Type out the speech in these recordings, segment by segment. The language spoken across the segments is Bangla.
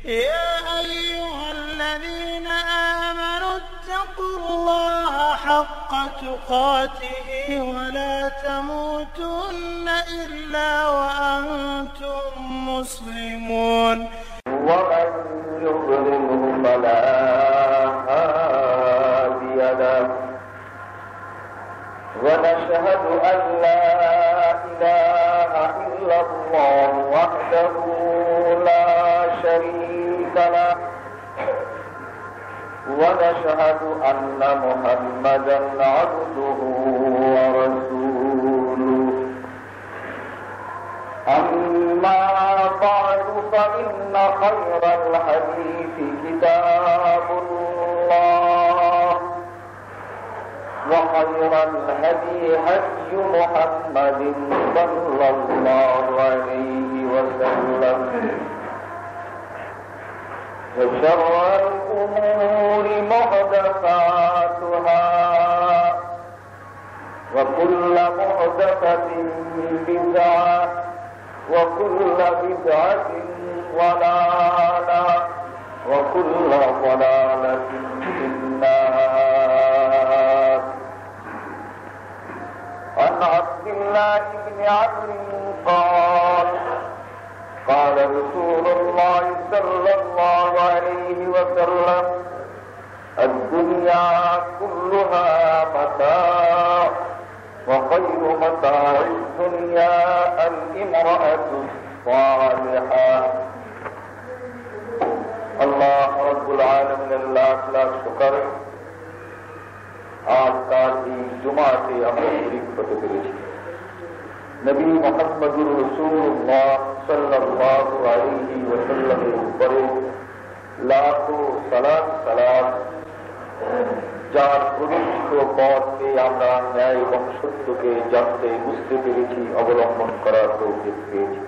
يا أيها الذين آمنوا اتقوا الله حق تقاته ولا تموتن إلا وأنتم مسلمون ومن يضلله فلا هادي له ونشهد أن لا إله إلا الله وحده لا شريك له ونشهد أن محمدا عبده ورسوله أما بعد فإن خير الحديث كتاب الله وخير الهدي هدي محمد صلى الله عليه وسلم وشر الأمور محدثاتها وكل محدثة بدعة وكل بدعة ضلالة وكل ضلالة في النار. عن عبد الله بن عمرو قال قال رسول الله صلى الله عليه وسلم الدنيا كلها متاع وخير متاع الدنيا الامرأة الصالحة. আল্লাহ রাব্বুল আলামিনের লাখ লাখ শুকর আজকাল এই জুমাতে আমরা শরীক হতে পেরেছি। নবী মুহাম্মদুর রাসূলুল্লাহ সাল্লাল্লাহু আলাইহি ওয়াসাল্লামের উপরে লাখো সালাত সালাম, যার পবিত্র পথে আমরা ন্যায় এবং সত্যকে জানতে বুঝতে পেরেছি, অবলম্বন করার তৌফিক পেয়েছি।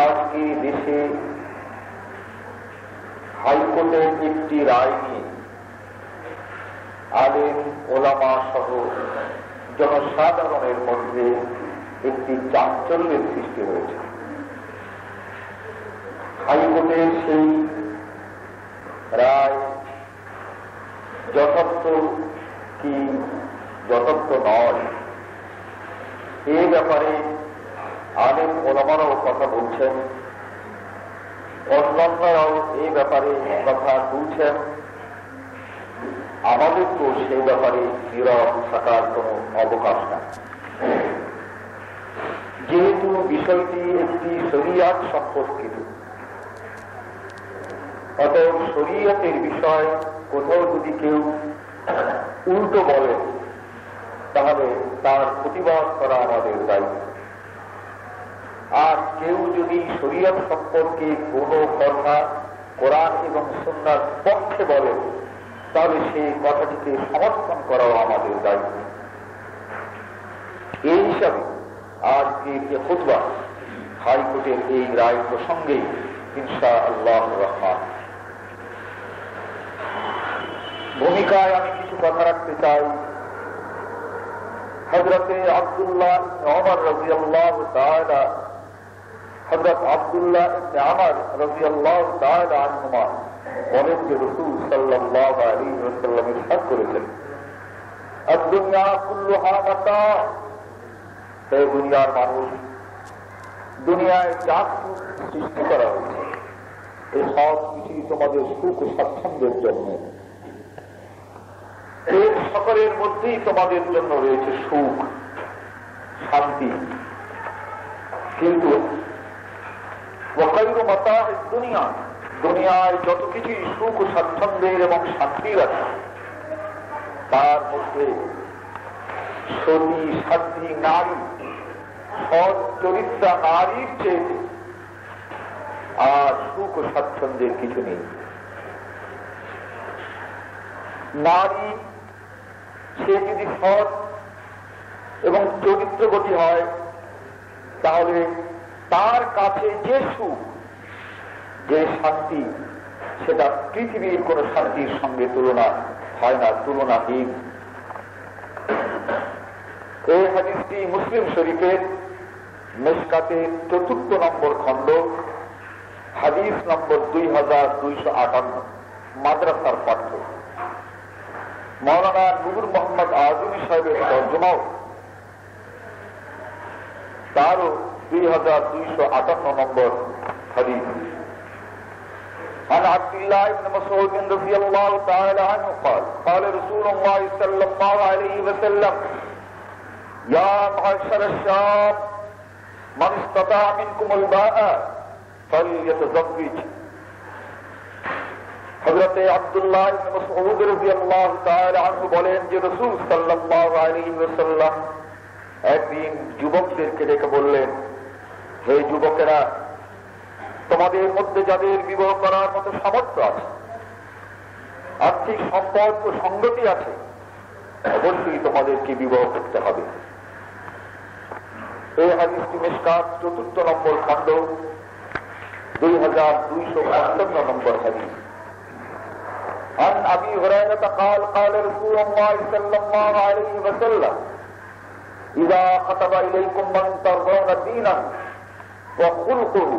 আজকে দেশে হাইকোর্টের একটি রায় নিয়ে আলেম ওলামা সহ জনসাধারণের মধ্যে একটি চাঞ্চল্যের সৃষ্টি হয়েছে। হাইকোর্টের সেই রায় যথার্থ কি যথার্থ নয়, এ ব্যাপারে আলেম ওলামারাও কথা বলছেন, অন্যান্যরাও এই ব্যাপারে কথা তুলছেন। আমাদের তো সেই ব্যাপারে নীরব থাকার কোন অবকাশ নাই, যেহেতু বিষয়টি একটি শরিয়াত সম্পর্কিত। অতএব শরিয়তের বিষয় কোথাও যদি কেউ উল্টো বলে তাহলে তার প্রতিবাদ করা আমাদের দায়িত্ব। আর কেউ যদি শরিয়ত সম্পর্কে কোনো কথা কোরআন এবং সুন্নাহর পক্ষে বলে তাহলে সেই কথাটিকে সমর্থন করাও আমাদের দায়িত্ব। এই হিসাবে আজকে যে খুতবা হাইকোর্টের এই রায় প্রসঙ্গে ইনশাআল্লাহ রহমান ভূমিকায় আমি কিছু কথা রাখতে চাই। হযরতে আব্দুল্লাহ ইবনে ওমর রাদিয়াল্লাহু তাআলা হযরত আব্দুল্লাহ ইবনে ওমর রাদিয়াল্লাহু তাআলা আনহুমা বলেন যে রাসূল সাল্লাল্লাহু আলাইহি ওয়াসাল্লাম ইরশাদ করেছেন, আদ-দুনিয়া কুল্লুহা মাতা, হে দুনিয়ার মানুষ, দুনিয়ায় যা সৃষ্টি করা হয়েছে এই সব কিছুই তোমাদের সুখ ও স্বাচ্ছন্দ্যের জন্য। এই সকলের মধ্যেই তোমাদের জন্য রয়েছে সুখ শান্তি, কিন্তু ওয়াকাইরু মাতা'আদ দুনিয়া, দুনিয়ায় যত কিছুই সুখ ও স্বাচ্ছন্দ্যের এবং শান্তির আছে তার মধ্যে সতী সাধ্বী নারী, সৎ চরিত্রা নারীর চেয়ে আর সুখ ও স্বাচ্ছন্দ্যের কিছু নেই। নারী সে যদি সৎ এবং চরিত্রবতী হয় তাহলে তার কাছে যে সুখ যে শান্তি সেটা পৃথিবীর কোন শান্তির সঙ্গে তুলনা হয় না, তুলনাহীন। এই হাদিসটি মুসলিম শরীফের মিশকাতের ৪র্থ নম্বর খণ্ড, হাদিস নম্বর 2258, মাদ্রাসার পাঠ্য। মৌলানা নূর মোহাম্মদ আজমি সাহেবের তর্জমাও, তারও 2258 নম্বর হাদিস। عن عبد الله بن مسعود رضي الله تعالى عنه قال قال رسول الله صلى الله عليه وسلم يا معشر الشباب من استطاع منكم الباءة فليتزوج। হযরত আব্দুল্লাহ ইবনে মাসউদ রাদিয়াল্লাহু তাআলা আনহু বলেন যে রাসূল সাল্লাল্লাহু আলাইহি ওয়াসাল্লাম একদিন যুবকদেরকে ডেকে বললেন, হে যুবকেরা, তোমাদের মধ্যে যাদের বিবাহ করার মতো সামর্থ্য আছে, আর্থিক সম্পদ ও সংগতি আছে, অবশ্যই তোমাদেরকে বিবাহ করতে হবে। এই হাদিসটি মিশকাত ৪র্থ নম্বর খণ্ড, 2255 নম্বর হাদিস। عن أبي هريرة قال قال رسول الله صلى الله عليه وسلم إذا خطب إليكم من ترضون دينا وخلقه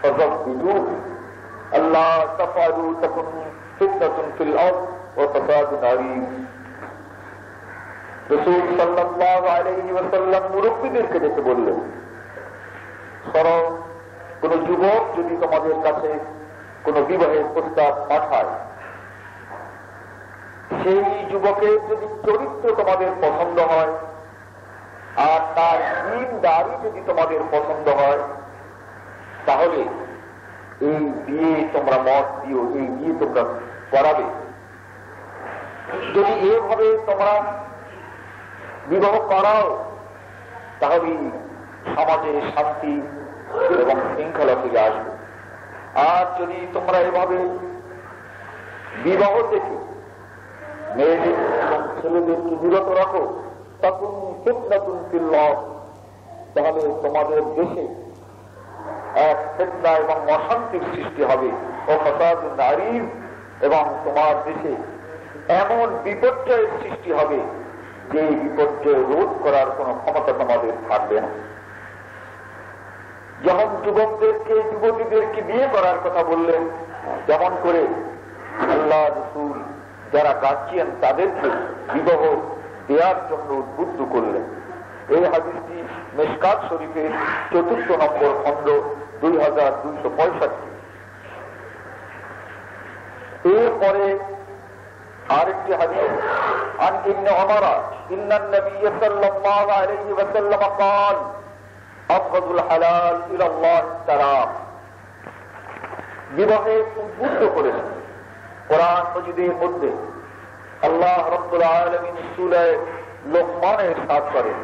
فزوجوه ألا تفعلوا تكن فتنة في الأرض وفساد عريض। রাসূল সাল্লাল্লাহু আলাইহি ওয়াসাল্লাম মুরব্বিদেরকে ডেকে বললেন, শোনো, কোন যুবক যদি তোমাদের কাছে কোন বিবাহের প্রস্তাব পাঠায়, সেই যুবকের যদি চরিত্র তোমাদের পছন্দ হয় আর তার দ্বীনদারি যদি তোমাদের পছন্দ হয়, তাহলে এই বিয়ে তোমরা মত দিও, এই বিয়ে তোমরা করাবে। যদি এভাবে তোমরা বিবাহ করাও, তাহলে সমাজে শান্তি এবং শৃঙ্খলা ফিরে আসবে। আর যদি তোমরা এভাবে বিবাহ থেকে মেয়েদের এবং ছেলেদেরকে বিরত রাখো, তখন ফিতনাতুন ফিল আরদ, তাহলে তোমাদের দেশে এক ফিতনা এবং অশান্তির সৃষ্টি হবে, ও ফাসাদুন আরীদ, এবং তোমার দেশে এমন বিপর্যয়ের সৃষ্টি হবে যে বিপর্যয় রোধ করার কোন ক্ষমতা তোমাদের থাকবে না। যখন যুবকদেরকে যুবতীদেরকে বিয়ে করার কথা বললেন, যেমন করে আল্লাহ রাসূল যারা গার্জিয়ান তাদেরকে বিবাহ দেওয়ার জন্য উদ্বুদ্ধ করলেন। এই হাদিসটি মিশকাত শরীফের ৪র্থ নম্বর খণ্ড, 2265। এরপরে আরেকটি হাদিস, عن ابن عمر ان النبي صلى الله عليه وسلم قال أبغض الحلال إلى الله الطلاق। বিবাহে উদ্বুদ্ধ করেছেন। কোরআন মজিদের মধ্যে আল্লাহ রাব্বুল আলামিন সূরা লুকমানে ইরশাদ করেন,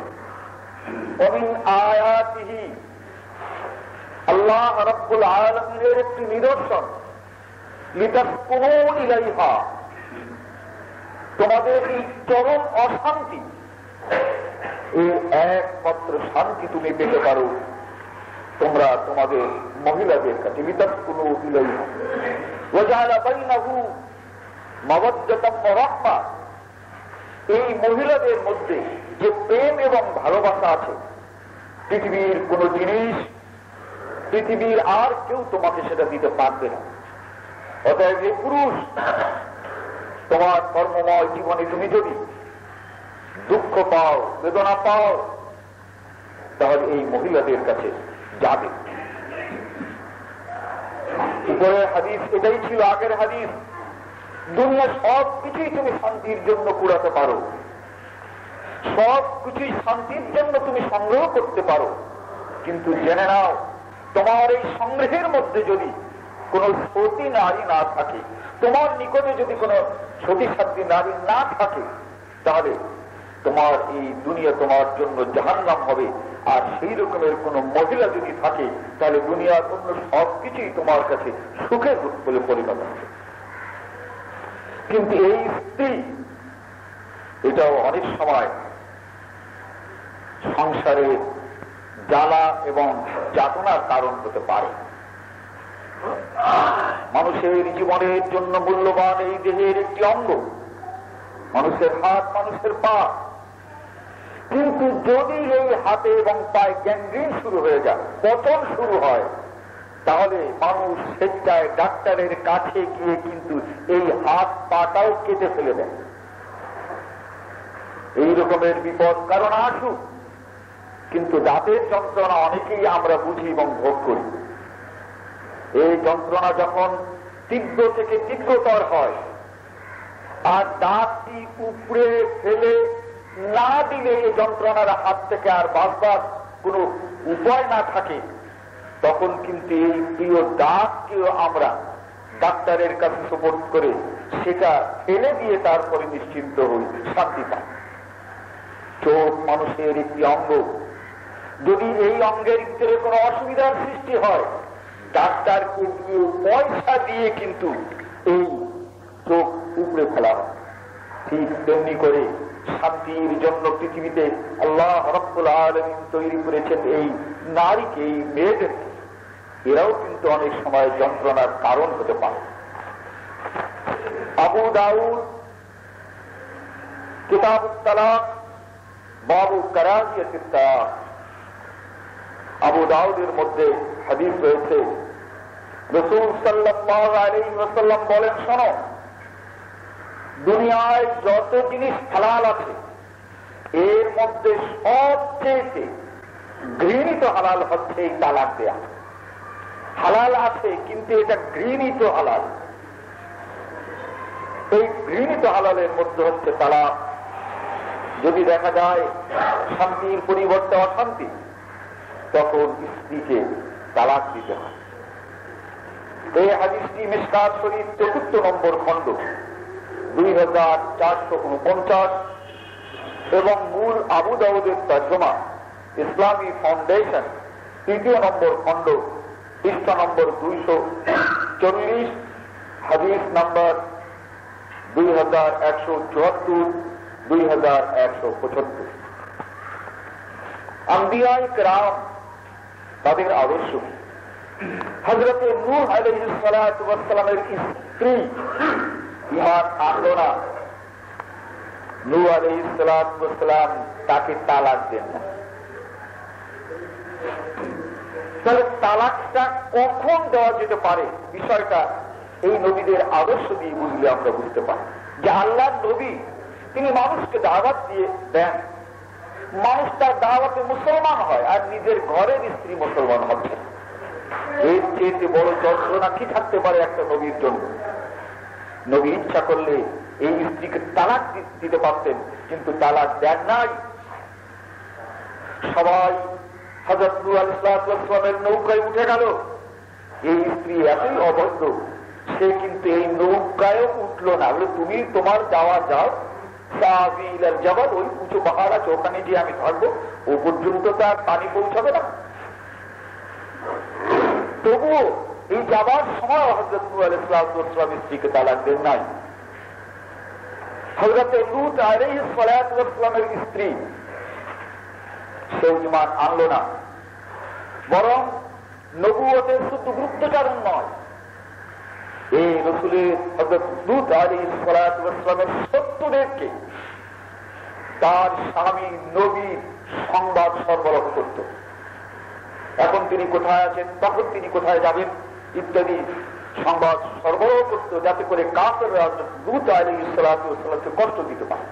ওমিন আয়াতিহি, আল্লাহ রাব্বুল আলামিনের একটি নিদর্শন, লিতাসকুনু ইলাইহা, তোমাদের এই চরম অশান্তি, এই একমাত্র শান্তি তুমি পেতে পারো তোমরা তোমাদের মহিলাদের কাছে। লিতাসকুনু ইলাইহা ওয়া জাআলা বাইনাহু মাওয়াদ্দাতান ওয়া রাহমা, এই মহিলাদের মধ্যে যে প্রেম এবং ভালোবাসা আছে, পৃথিবীর কোন জিনিস, পৃথিবীর আর কেউ তোমাকে সেটা দিতে পারবে না। অতএব এই পুরুষ, তোমার কর্মময় জীবনে তুমি যদি দুঃখ পাও, বেদনা পাও, তাহলে এই মহিলাদের কাছে যাবে। উপরে হাদিস এটাই ছিল, আগের হাদিস। দুনিয়া সব কিছুই তুমি শান্তির জন্য কুড়াতে পারো, সব কিছুই শান্তির জন্য তুমি সংগ্রহ করতে পারো, কিন্তু জেনে নাও, তোমার এই সংগ্রহের মধ্যে যদি কোন সতী নারী না থাকে, তোমার নিকটে যদি কোন সতীসাধ্যী নারী না থাকে, তাহলে তোমার এই দুনিয়া তোমার জন্য জাহান্নাম হবে। আর সেই রকমের কোন মহিলা যদি থাকে, তাহলে দুনিয়ার অন্য সবকিছুই তোমার কাছে সুখের বলে পরিণত হবে। কিন্তু এই স্ত্রী, এটাও অনেক সময় সংসারে জ্বালা এবং যাতনার কারণ হতে পারে। মানুষের জীবনের জন্য মূল্যবান এই দেহের একটি অঙ্গ, মানুষের হাত, মানুষের পা, কিন্তু কিন্তু যদি এই হাতে এবং পায়ে গ্যাংগ্রিন শুরু হয়ে যায়, পতন শুরু হয়, তাহলে মানুষ স্বেচ্ছায় ডাক্তারের কাছে গিয়ে কিন্তু এই হাত পাটাও কেটে ফেলে দেয়। এই রকমের বিপদ কারণ আসুক, কিন্তু দাঁতের যন্ত্রণা অনেকেই আমরা বুঝি এবং ভোগ করি। এই যন্ত্রণা যখন তীব্র থেকে তীব্রতর হয় আর দাঁতটি উপড়ে ফেলে না দিলে এই যন্ত্রণার হাত থেকে আর বাঁচবার কোনো উপায় না থাকে, তখন কিন্তু এই প্রিয় দাঁতকেও আমরা ডাক্তারের কাছে সুপোর্ট করে সেটা ফেলে দিয়ে তারপরে নিশ্চিন্ত হই, শান্তি পাই। চোখ মানুষের একটি অঙ্গ, যদি এই অঙ্গের ভিতরে কোনো অসুবিধার সৃষ্টি হয়, ডাক্তারকে দিয়ে পয়সা দিয়ে কিন্তু এই চোখ উপড়ে ফেলা হয়। ঠিক তেমনি করে শান্তির জন্য পৃথিবীতে আল্লাহ রাব্বুল আলামিন তৈরি করেছেন এই নারীকে, এই মেয়েদেরকে। এরাও কিন্তু অনেক সময় যন্ত্রণার কারণ হতে পারে। আবু দাউদ কিতাবুত তালাক বাবু কারাহিয়াতিত তালাক, আবু দাউদের মধ্যে হাদিস রয়েছে, রাসূল সাল্লাল্লাহু আলাইহি ওয়াসাল্লাম বলেন, শোনো, দুনিয়ায় যত জিনিস হালাল আছে এর মধ্যে সবচেয়ে ঘৃণিত হালাল হচ্ছে এই তালাক দেয়া। হালাল আছে কিন্তু এটা ঘৃণিত হালাল। এই ঘৃণিত হালালের মধ্যে হচ্ছে তালাক। যদি দেখা যায় শান্তির পরিবর্তে অশান্তি, তখন স্ত্রীকে তালাক দিতে হয়। এই হাদিসটি মিশকাত শরীফ ৪৪ নম্বর খণ্ড 2449 এবং মূল আবু দাউদের তর্জমা ইসলামী ফাউন্ডেশন ৩য় নম্বর খণ্ড পৃষ্ঠা নম্বর 240, হাদিস নম্বর 2174, 2175। আম্বিয়ায়ে কেরাম তাদের আদর্শ, হযরতে নূহ আলাইহিস সালাতু ওয়াস সালামের স্ত্রী ঈমান আনলো না, নূহ আলাইহিস সালাতু ওয়াস সালাম তাকে তালাক দেন না। তাহলে তালাকটা কখন দেওয়া যেতে পারে, বিষয়টা এই নবীদের আদর্শ দিয়ে বুঝলে আমরা বুঝতে পারি যে আল্লাহর নবী তিনি মানুষকে দাওয়াত দিয়ে দেন, মানুষ তার দাওয়াতে মুসলমান হয় আর নিজের ঘরের স্ত্রী মুসলমান হচ্ছে। এর চেয়ে বড় যন্ত্রণা কি থাকতে পারে একটা নবীর জন্য? নবী ইচ্ছা করলে এই স্ত্রীকে তালাক দিতে পারতেন, কিন্তু তালাক দেন নাই। সবাই হযরত নূহ আলাইহিস সালামের নৌকায় উঠে গেল। এই স্ত্রী এতই অভদ্র, সে কিন্তু এই নৌকায় উঠলো না। বলে, তুমি তোমার যাওয়া যাও, জবাব ওই উঁচু পাহাড় আছে, ওখানে গিয়ে আমি থাকবো, ও পর্যন্ত তার পানি পৌঁছাবে না। তবুও এই যাবার সময় হযরত নূহ আলাইহিস সালাম স্ত্রীকে তালাক দেন নাই। হযরতে লূত আলাইহিস সালামের স্ত্রী সে ঈমান আনলো না, বরং নবুয়তের শুধু গুপ্তচারণ নয়, এই রাসূলের হযরত লূত আলাইহিস সালামের শত্রুদেরকে তার স্বামী নবীর সংবাদ সরবরাহ করত। এখন তিনি কোথায় আছেন, তখন তিনি কোথায় যাবেন ইত্যাদি সংবাদ সরবরাহ করত, যাতে করে কাফেররা লূত আলাইহিস সালামকে কষ্ট দিতে পারে।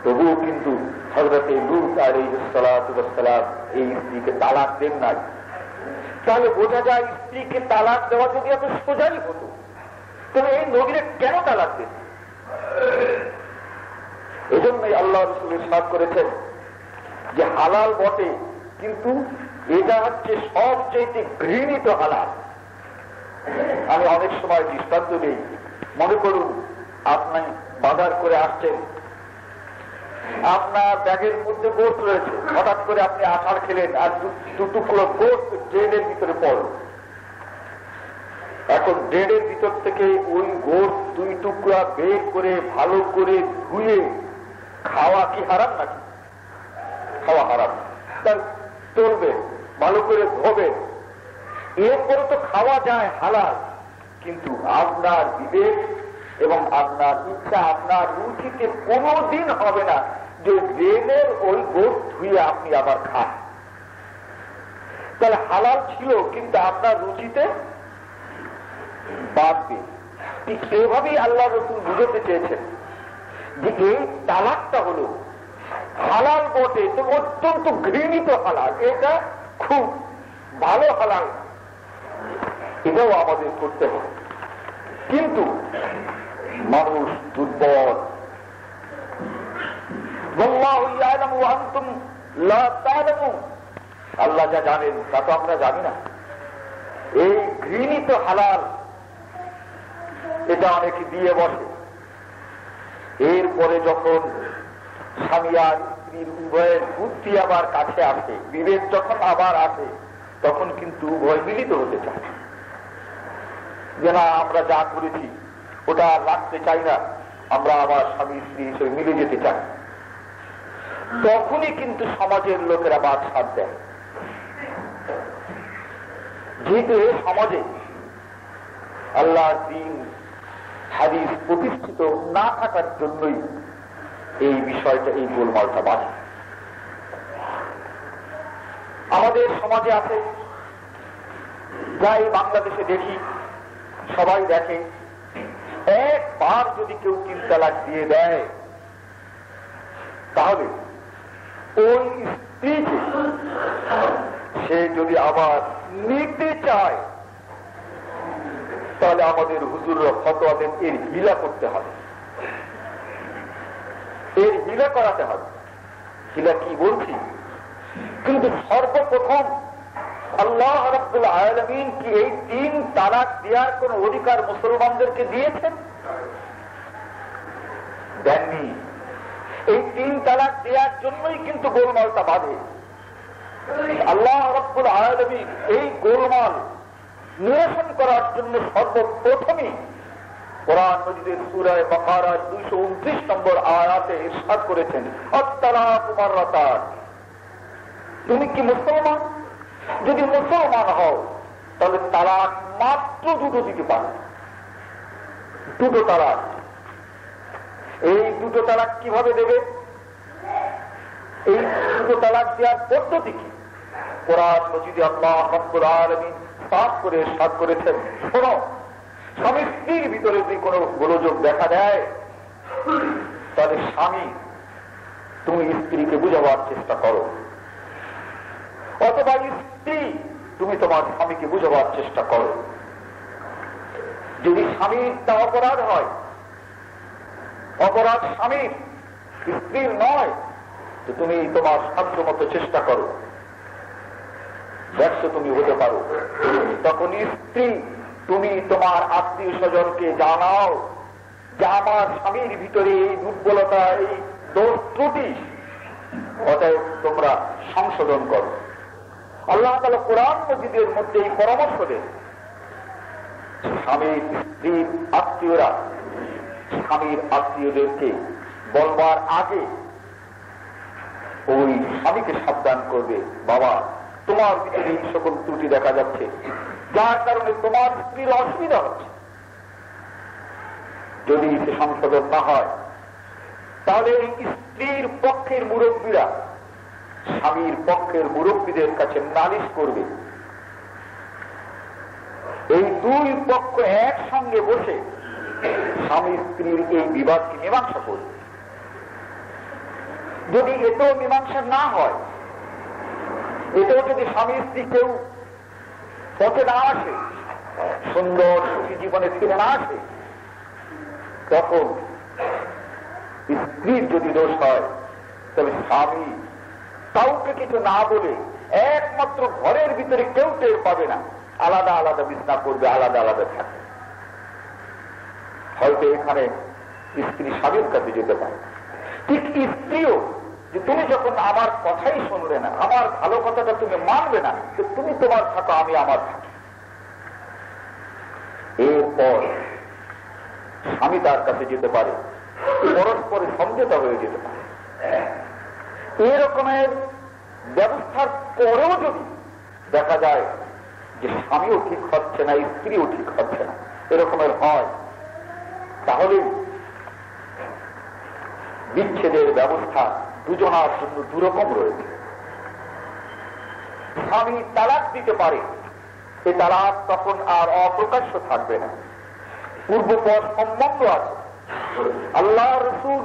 তবুও কিন্তু হযরতে লূত আলাইহিস সালাম এই স্ত্রীকে তালাক দেন নাই। তাহলে বোঝা যায় স্ত্রীকে তালাক দেওয়া যদি এত সোজাই হতো, তবে এই নবীরা কেন তালাক দেন? এজন্যই আল্লাহ রাসূল ইরশাদ করেছেন যে হালাল বটে, কিন্তু এটা হচ্ছে সবচেয়ে ঘৃণিত হালাল। আমি অনেক সময় দৃষ্টান্ত দিই। মনে করুন আপনি বাজার করে আসছেন, আপনার ব্যাগের মধ্যে গোস্ত রয়েছে, হঠাৎ করে আপনি আষাঢ় খেলেন আর দু টুকরো গোস্ত ড্রেনের ভিতরে পড়ল। এখন ড্রেনের ভিতর থেকে ওই গোস্ত 2 টুকরা বের করে ভালো করে ধুয়ে খাওয়া কি হারাম নাকি? খাওয়া হারাম। তার চলবে, ভালো করে ধোবে, এরপরে তো খাওয়া যায় হালাল। কিন্তু আপনার বিবেক এবং আপনার ইচ্ছা, আপনার রুচিতে কোনোদিন হবে না যে ড্রেনের ওই গোস্ত ধুয়ে আপনি আবার খান, তাহলে হালাল ছিল কিন্তু আপনার রুচিতে বাড়বে। ঠিক সেভাবেই আল্লাহ রাসূল বুঝাতে চেয়েছেন যে এই তালাকটা হলো হালাল বটে, তো অত্যন্ত ঘৃণিত হালাল, এটা খুব ভালো হালাল, এটাও আমাদের করতে হবে। কিন্তু মানুষ দুর্বল, আল্লাহ যা জানেন তা তো আমরা জানি না। এই ঘৃণিত হালাল এটা অনেকে দিয়ে বসে। এরপরে যখন স্বামী আর স্ত্রীর উভয়ের বুদ্ধি আবার কাছে আসে, বিবেক যখন আবার আসে, তখন কিন্তু উভয় মিলিত হতে চায় যে না, আমরা যা করেছি ওটা রাখতে চাই না, আমরা আবার স্বামী স্ত্রী হিসেবে মিলে যেতে চাই। তখনই কিন্তু সমাজের লোকেরা বাদ সাধ দেয়। যেহেতু এই সমাজে আল্লাহর দ্বীন হাদিস প্রতিষ্ঠিত না থাকার জন্যই এই বিষয়টা, এই গোলমালটা বাড়ে। আমাদের সমাজে আছে, যা এই বাংলাদেশে দেখি, সবাই দেখে, একবার যদি কেউ 3 তালাক দিয়ে দেয়, তাহলে ওই স্ত্রীকে সে যদি আবার নিতে চায়, তাহলে আমাদের হুজুররা ফতোয়া দেন এর হিলা করতে হবে, এর হিলা করাতে হবে। হিলা কি বলছি, কিন্তু সর্বপ্রথম আল্লাহ রাব্বুল আলামিন কি এই 3 তালাক দেওয়ার কোন অধিকার মুসলমানদেরকে দিয়েছেন? দেননি। এই 3 তালাক দেওয়ার জন্যই কিন্তু গোলমালটা বাঁধে। আল্লাহ রাব্বুল আলামিন এই গোলমাল নিরসন করার জন্য সর্বপ্রথমই কোরআন মাজিদের সূরা বাকারার 229 নম্বর আয়াতে ইরশাদ করেছেন, আত-তালাকু মাররাতান। তুমি কি মুসলমান? যদি মুসলমান হও তাহলে তালাক মাত্র 2 দিতে পারো, 2 তালাক। এই 2 তালাক কিভাবে দেবে? এই 2 তালাক দেওয়ার পদ্ধতি কি? কোরআন মাজিদে আল্লাহ রাব্বুল আলামিন সাফ করে ইরশাদ করেছেন, শোনো, স্বামী স্ত্রীর ভিতরে যদি কোনো গোলযোগ দেখা দেয়, তাহলে স্বামী তুমি স্ত্রীকে বুঝাবার চেষ্টা করো, অথবা স্ত্রী তুমি তোমার স্বামীকে বুঝাবার চেষ্টা করো। যদি স্বামীর তা অপরাধ হয়, অপরাধ স্বামীর, স্ত্রীর নয়, তো তুমি তোমার সাধ্য মতো চেষ্টা করো, ব্যস্ত তুমি হতে পারো। তখন স্ত্রী তুমি তোমার আত্মীয় স্বজনকে জানাও যে আমার স্বামীর ভিতরে এই দুর্বলতা, এই দোষ ত্রুটি, অতএব তোমরা সংশোধন করো। আল্লাহ তাআলা কোরআন মাজিদের মধ্যে এই পরামর্শ দেন, স্বামীর স্ত্রীর আত্মীয়রা স্বামীর আত্মীয়দেরকে বলবার আগে ওই স্বামীকে সাবধান করবে, বাবা তোমার ভিতরে এই সকল ত্রুটি দেখা যাচ্ছে, যার কারণে তোমার স্ত্রীর অসুবিধা হচ্ছে। যদি সে সংশোধন না হয়, তাহলে এই স্ত্রীর পক্ষের মুরব্বীরা স্বামীর পক্ষের মুরব্বীদের কাছে নালিশ করবে। এই 2 পক্ষ একসঙ্গে বসে স্বামী স্ত্রীর এই বিবাদকে মীমাংসা করবে। যদি এতেও মীমাংসা না হয়, এতেও যদি স্বামী স্ত্রী কেউ পথে না আসে, সুন্দর সুখী জীবনে ফিরে না আসে, তখন স্ত্রীর যদি দোষ হয়, তবে স্বামী কাউকে কিছু না বলে একমাত্র ঘরের ভিতরে কেউ টের পাবে না, আলাদা আলাদা বিছনা করবে, আলাদা আলাদা থাকবে। হয়তো এখানে স্ত্রী স্বামীর কাছে যেতে পারে, ঠিক স্ত্রীও যে তুমি যখন আমার কথাই শুনবে না, আমার ভালো কথাটা তুমি মানবে না, তুমি তোমার থাকো, আমি আমার থাকি। এরপর স্বামী তার কাছে যেতে পারে, পরস্পরের সমঝোতা হয়ে যেতে পারে। এরকমের ব্যবস্থার পরেও যদি দেখা যায় যে স্বামীও ঠিক হচ্ছে না, স্ত্রীও ঠিক হচ্ছে না, এরকমের হয়, তাহলে বিচ্ছেদের ব্যবস্থা দুজনার জন্য দুরকম রয়েছে। স্বামী তালাক দিতে পারে, এ তালাক তখন আর অপ্রকাশ্য থাকবে না, পূর্বপর সম্বন্ধ আছে। আল্লাহ রসুল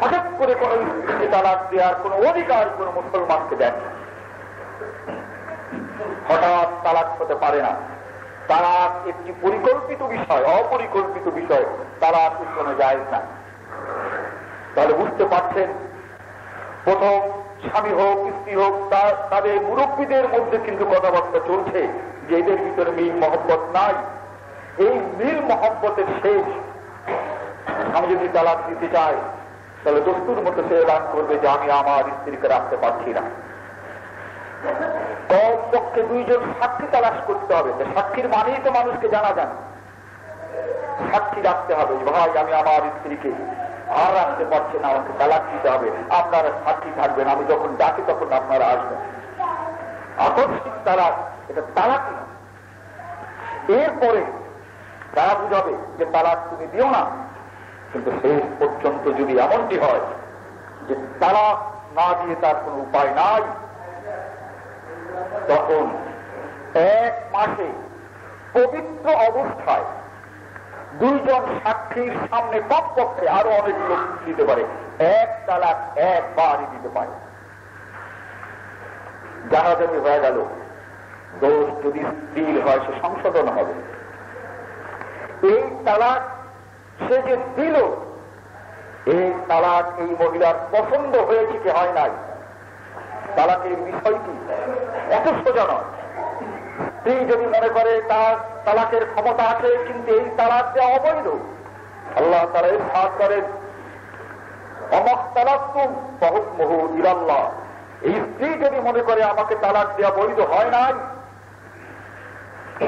হঠাৎ করে কোন স্ত্রীকে তালাক দেওয়ার কোন অধিকার কোন মুসলমানকে দেন, হঠাৎ তালাক হতে পারে না। তালাক একটি পরিকল্পিত বিষয়, অপরিকল্পিত বিষয় তালাক কোনো জায়েজ না। তাহলে বুঝতে পারছেন, প্রথম স্বামী হোক স্ত্রী হোক তাদের মুরব্বীদের মধ্যে কিন্তু কথাবার্তা চলছে যে এদের ভিতরে মিল মহব্বত নাই। এই মিল মহব্বতের শেষ। আমি যদি তালাক দিতে চাই তাহলে দস্তুর মতো সে এলান করবে যে আমি আমার স্ত্রীকে রাখতে পারছি না। কমপক্ষে দুইজন সাক্ষী তালাশ করতে হবে। সাক্ষীর মানেই তো মানুষকে জানা যান। সাক্ষী রাখতে হবে, ভাই আমি আমার স্ত্রীকে আর রাখতে পারছি না, আমাকে তালাক দিতে হবে, আপনারা সাক্ষী থাকবেন, আমি যখন ডাকি তখন আপনারা আসবেন। আকস্মিক তালাক, এটা তালাক না। এরপরে তারা বুঝাবে যে তালাক তুমি দিও না। কিন্তু শেষ পর্যন্ত যদি এমনটি হয় যে তালাক না দিয়ে তার কোন উপায় নাই, তখন 1 মাসে পবিত্র অবস্থায় দুইজন সাক্ষীর সামনে কমপক্ষে আরো অনেক লোক দিতে পারে, 1 তালাক একবারই দিতে পারে। জানাজানি হয়ে গেল, দোষ যদি স্থির হয় সে সংশোধন হবে। এই তালাক সে যে দিল, এই তালাক এই মহিলার পছন্দ হয়েছে কি হয় নাই, তালাকের বিষয়টি এত সোজা নয়। স্ত্রী যদি মনে করে তার তালাকের ক্ষমতা আছে কিন্তু এই তালাক দেওয়া অবৈধ, আল্লাহ তাআলা ইরশাদ করেন অমাখতালাকতুম ফাহুকমুহু ইলাল্লাহ। এই স্ত্রী যদি মনে করে আমাকে তালাক দেওয়া বৈধ হয় নাই,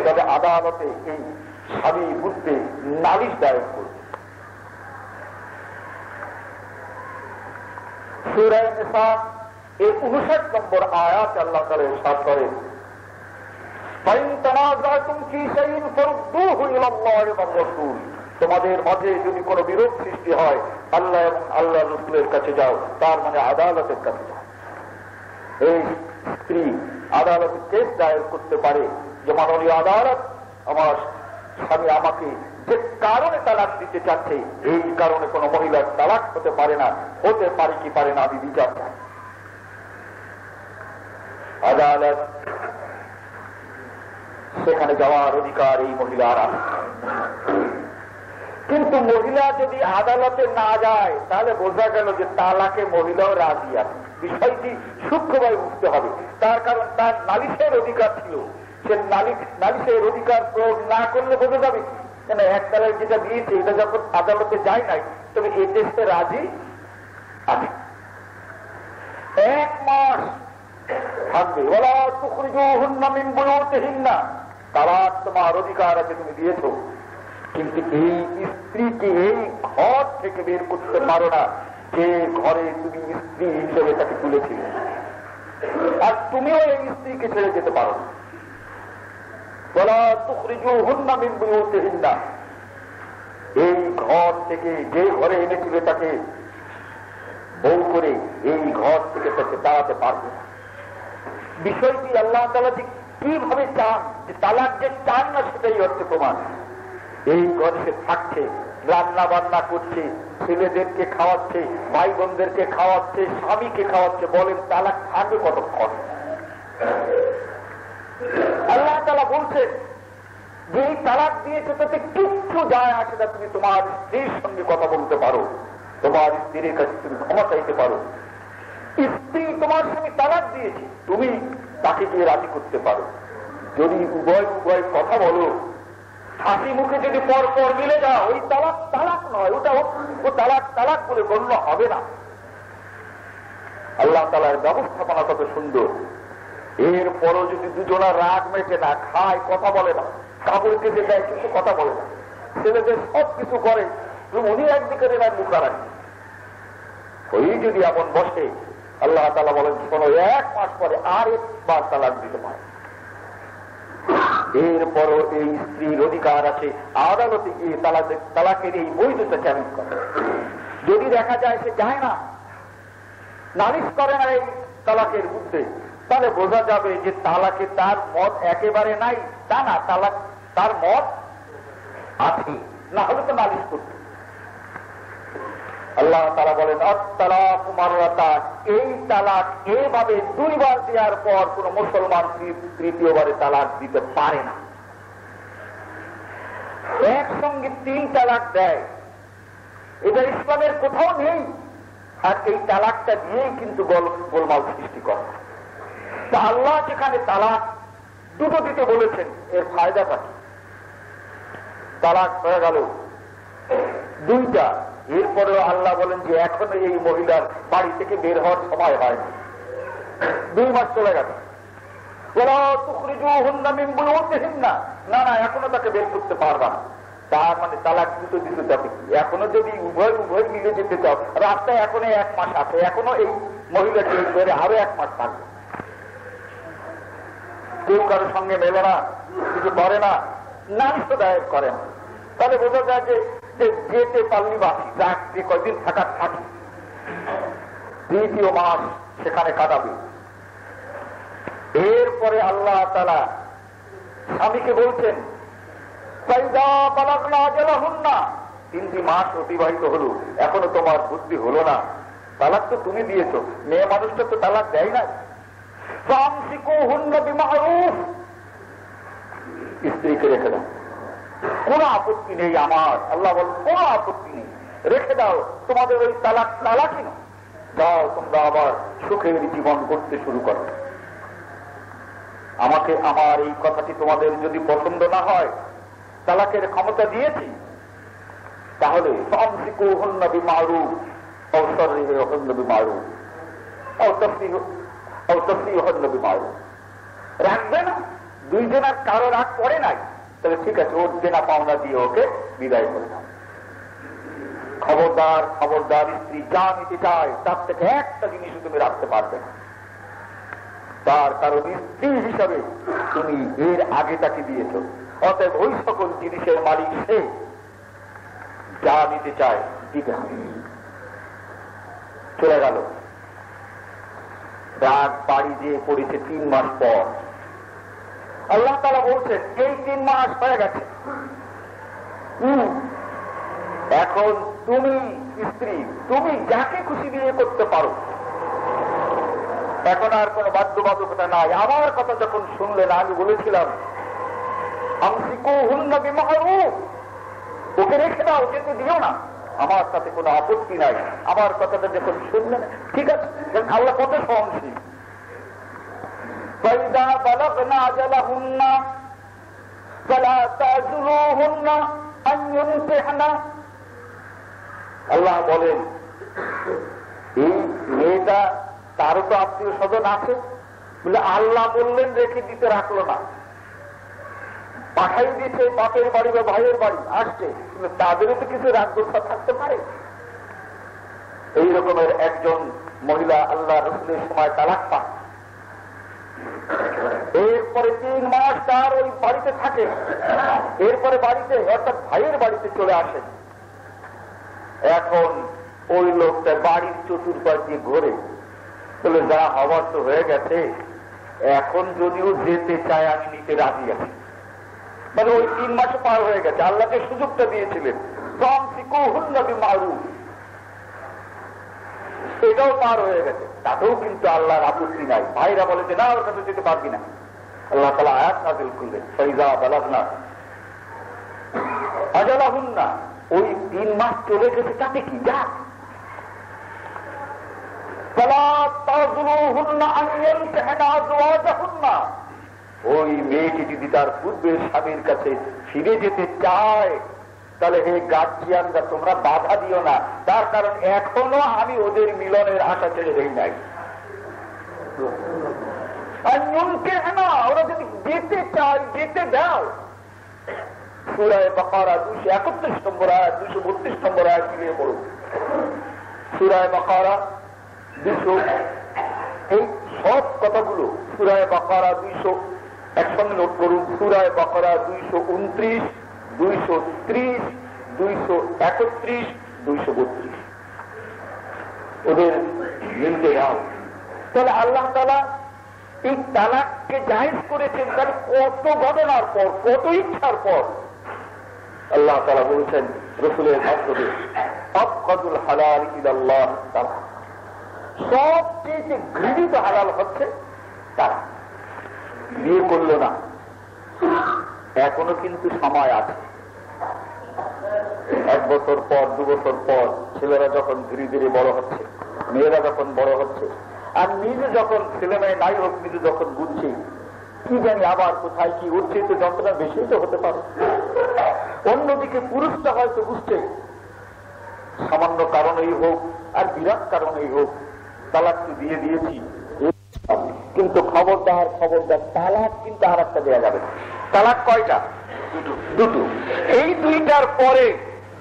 তবে আদালতে এই স্বামীর বিরুদ্ধে নালিশ দায়ের করবে। সূরা নিসা এর 59 নম্বর আয়াত আল্লাহ তাআলা ইরশাদ করেন ফাইন তানাযাতুম ফী শাইইন ফারুদ্দুহু ইলাল্লাহি ওয়া রাসূল। তোমাদের মাঝে যদি কোনো বিরোধ সৃষ্টি হয় আল্লাহ এবং আল্লাহর রাসূলের কাছে যাও, তার মানে আদালতের কাছে যাও। এই স্ত্রী আদালতে কেস দায়ের করতে পারে যে মাননীয় আদালত, আমার স্বামী আমাকে যে কারণে তালাক দিতে চাচ্ছে এই কারণে কোন মহিলার তালাক হতে পারে না, হতে পারে কি পারে না আমি বিচার চাই। আদালত সেখানে যাওয়ার অধিকার এই মহিলার আছে। কিন্তু মহিলা যদি আদালতে না যায় তাহলে বোঝা গেল যে তালাকে মহিলাও রাজি আছে। বিষয়টি সূক্ষ্মভাবে বুঝতে হবে। তার কারণ তার নালিশের অধিকার ছিল, সে নালিশের অধিকার প্রয়োগ না করলে বোঝা যাবে কেন এক তালাক যেটা দিয়েছে এটা যখন আদালতে যায় নাই তবে এতে সে রাজি আছে। 1 মাস থাকবে, ওয়ালা তুখরিজুহুন্না মিন বুয়ুতিহিন্না, তালাক তোমার অধিকার আছে, তুমি দিয়েছ। কিন্তু এই স্ত্রীকে এই ঘর থেকে বের করতে পারো না যে ঘরে তুমি স্ত্রী হিসেবে তাকে তুলেছিলে, আর তুমিও এই স্ত্রীকে ছেড়ে যেতে পারো না। ওয়ালা তুখরিজুহুন্না মিন বুয়ুতিহিন্না, এই ঘর থেকে যে ঘরে এনেছিলে তাকে বউ করে এই ঘর থেকে তাকে তাড়াতে পারবে না। বিষয়টি আল্লাহ তাআলা কিভাবে চান, যে তালাক যে চান না সেটাই হচ্ছে প্রমাণ। এই ঘরে সে থাকছে, রান্না বান্না করছে, ছেলেদেরকে খাওয়াচ্ছে, ভাই বোনদেরকে খাওয়াচ্ছে, স্বামীকে খাওয়াচ্ছে, বলেন তালাক থাকবে কতক্ষণ? আল্লাহ তাআলা বলছেন যে এই তালাক দিয়েছে তাতে কিচ্ছু যায় আসে না, তুমি তোমার স্ত্রীর সঙ্গে কথা বলতে পারো, তোমার স্ত্রীর কাছে তুমি ক্ষমা চাইতে পারো। স্ত্রী তোমার সঙ্গে তালাক দিয়েছে, তুমি তাকে গিয়ে রাজি করতে পারো। যদি উভয় কথা বলো, হাসি মুখে যদি পর পর মিলে যাও, ওই তালাক তালাক নয়, ওটা ও তালাক বলে গণ্য হবে না। আল্লাহ তাআলার ব্যবস্থাপনা কত সুন্দর। এরপরও যদি দুজনের রাগ মেটে না, খায়, কথা বলে না, কাপড় কেটে দেয় কিন্তু কথা বলে না, ছেলেদের সব কিছু করে, উনি একদিকে নেন মুখা রাখি, ওই যদি এমন বসে, আল্লাহ তাআলা বলেন শোনো 1 মাস পরে আর একবার তালাক দিতে পারে। এরপরও এই স্ত্রীর অধিকার আছে আদালতে গিয়ে তালাকের এই বৈধতা চ্যালেঞ্জ করে। যদি দেখা যায় সে যায় না, নালিশ করে না এই তালাকের মধ্যে, তাহলে বোঝা যাবে যে তালাকে তার মত একেবারে নাই, তা না, তালাক তার মত আছে, না হলে তো নালিশ করত। আল্লাহ তাআলা বলেন আত-তালাক মাররাতান, এই তালাক এইভাবে দুইবার দেওয়ার পর কোন মুসলমান তৃতীয়বারে তালাক দিতে পারে না। একসঙ্গে 3 তালাক দেয়, এটা ইসলামের কোথাও নেই। আর এই তালাকটা দিয়েই কিন্তু গোলমাল সৃষ্টি করে। তা আল্লাহ যেখানে তালাক দুটো দিতে বলেছেন, এর ফায়দাটা কি? তালাক হয়ে গেল 2টা, এরপরেও আল্লাহ বলেন যে এখনো এই মহিলার বাড়ি থেকে বের হওয়ার সময় হয়নি, 2 মাস চলে গেছে। না না, এখনো তাকে বের করতে পারবা না। তার মানে তালাক দুটো দিতে যাবে। এখনো যদি উভয় মিলে যেতে চাও, রাস্তায় এখনো 1 মাস আছে, এখনো এই মহিলাকে বেড়ে আরো 1 মাস থাকবে। কেউ কারোর সঙ্গে মেলে না, কিছু করে না, নালিশ তো দায়ের করে না। তাহলে বোঝা যায় যে যেতে পারলি বাকি, যাক যে কয়দিন থাকার থাকি, 2য় মাস সেখানে কাটাবে। এরপরে আল্লাহ তাআলা স্বামীকে বলছেন 3টি মাস অতিবাহিত হলো, এখনো তোমার বুদ্ধি হলো না, তালাক তো তুমি দিয়েছ, মেয়ে মানুষটা তো তালাক দেয় না। স্ত্রীকে রেখে দাও, কোন আপত্তি নেই আমার, আল্লাহ বল কোন আপত্তি নেই, রেখে দাও, তোমাদের ওই তালাকই না, যাও তোমরা আবার সুখের জীবন করতে শুরু করো। আমাকে আমার এই কথাটি তোমাদের যদি পছন্দ না হয়, তালাকের ক্ষমতা দিয়েছি, তাহলে ফামসিকুহুন্না বিমারুফ আও সাররিহুন্না বিমারুফ আও তাসরিহুন্না বিমারুফ। রাখবে না, 2 জনের কারো রাগ পড়ে নাই, তাহলে ঠিক আছে, ওর দেনা পাওনা দিয়ে ওকে বিদায় করে দাও। খবরদার খবরদার, স্ত্রী যা নিতে চায় তার থেকে একটা জিনিস তুমি রাখতে পারবে না, তার কারণ স্ত্রী হিসাবে তুমি এর আগে তাকে দিয়েছ। অতএব ওই সকল জিনিসের মালিক সে, যা নিতে চায় দিতে হবে। চলে গেল, রাগ বাড়ি যেয়ে পড়েছে 3 মাস পর। আল্লাহ তাআলা বলছেন এই 3 মাস হয়ে গেছে, এখন তুমি স্ত্রী, তুমি যাকে খুশি বিয়ে করতে পারো, এখন আর কোন বাধ্যবাধকতা নাই। আমার কথা যখন শুনলেন, আমি বলেছিলাম আমসিকুহুন্না বিমারুফ, ওকে রেখে দাও, যেতে দিও না, আমার সাথে কোনো আপত্তি নাই। আমার কথাটা যখন শুনলেন, ঠিক আছে, আল্লাহ কত সহনশীল। ফাইদা বালাগনা আজালাহুন্না ফালা তাজলুহুন্না আন ইউনকিহনা। আল্লাহ বলেন এই মেয়েটা, তারও তো আত্মীয় স্বজন আছে, বলে আল্লাহ বললেন রেখে দিতে, রাখলো না, পাঠাই দিচ্ছে বাপের বাড়ি বা ভাইয়ের বাড়ি আসছে, কিন্তু তাদেরও তো কিছু রাগদোষা থাকতে পারে। এই রকমের একজন মহিলা আল্লাহ রাসূলের সময় তালাক পান, এরপরে 3 মাস তার ওই বাড়িতে থাকে, এরপরে বাড়িতে অর্থাৎ ভাইয়ের বাড়িতে চলে আসেন। এখন ওই লোকটা বাড়ির চতুর্পাশ দিয়ে ঘোরে, বলে যা হওয়ার তো হয়ে গেছে, এখন যদিও যেতে চায় আমি নিতে রাজি আছি। মানে ওই 3 মাস পার হয়ে গেছে, আল্লাহকে সুযোগটা দিয়েছিলেন ফামসিকুহুন্না বিমারুফ, এটাও পার হয়ে গেছে, তাতেও কিন্তু আল্লাহর আপত্তি নাই। ভাইরা বলে যে না, ওর কাছে যেতে পারবি না। আল্লাহ তাআলা আয়াত নাযিল করলেন ফাইযা বালাগনা আজালাহুন্না, ওই 3 মাস চলে গেছে, তাতে কি, যা ওই মেয়েটি যদি তার পূর্বের স্বামীর কাছে ফিরে যেতে চায়, তাহলে হে গার্জিয়ানরা তোমরা বাধা দিও না, তার কারণ এখনো আমি ওদের মিলনের আশা ছেড়ে দেই নাই। ওরা যদি যেতে চায় যেতে দাও। সূরা বাকারা 231 নম্বর আয়াত, 232 নম্বর আয়াত মিলিয়ে পড়ুন। সূরা বাকারা 200, এই সব কথাগুলো সূরা বাকারা 200 একসঙ্গে নোট করুন। সূরা বাকারা 229, 230, 231, 232 ওদের মিলতে দাও। তাহলে আল্লাহ তাআলা এই তালাককে জায়েজ করেছেন তার কত ঘটনার পর, কত ইচ্ছার পর। আল্লাহ তাআলা বলেছেন রাসূলের মাধ্যমে, আবগাদুল হালাল ইলাল্লাহ তালাক, সবচেয়ে ঘৃণিত হালাল হচ্ছে তালাক। বিয়ে করল না, এখনো কিন্তু সময় আছে। 1 বছর পর, 2 বছর পর ছেলেরা যখন ধীরে ধীরে বড় হচ্ছে, মেয়েরা যখন বড় হচ্ছে, আর নিজে যখন ছেলে মেয়ে নাই হোক, নিজে যখন বুঝছে কি জানি আবার কোথায় কি উঠছে, তো যন্ত্রণা বেশি তো হতে পারে। অন্যদিকে পুরুষটা হয়তো বুঝছে সামান্য কারণেই হোক আর বিরাট কারণেই হোক তালাক তো দিয়ে দিয়েছি, কিন্তু খবরদার খবরদার তালাক কিন্তু আর একটা দেওয়া যাবে না। তালাক কয়টা? দুটো। এই দুইটার পরে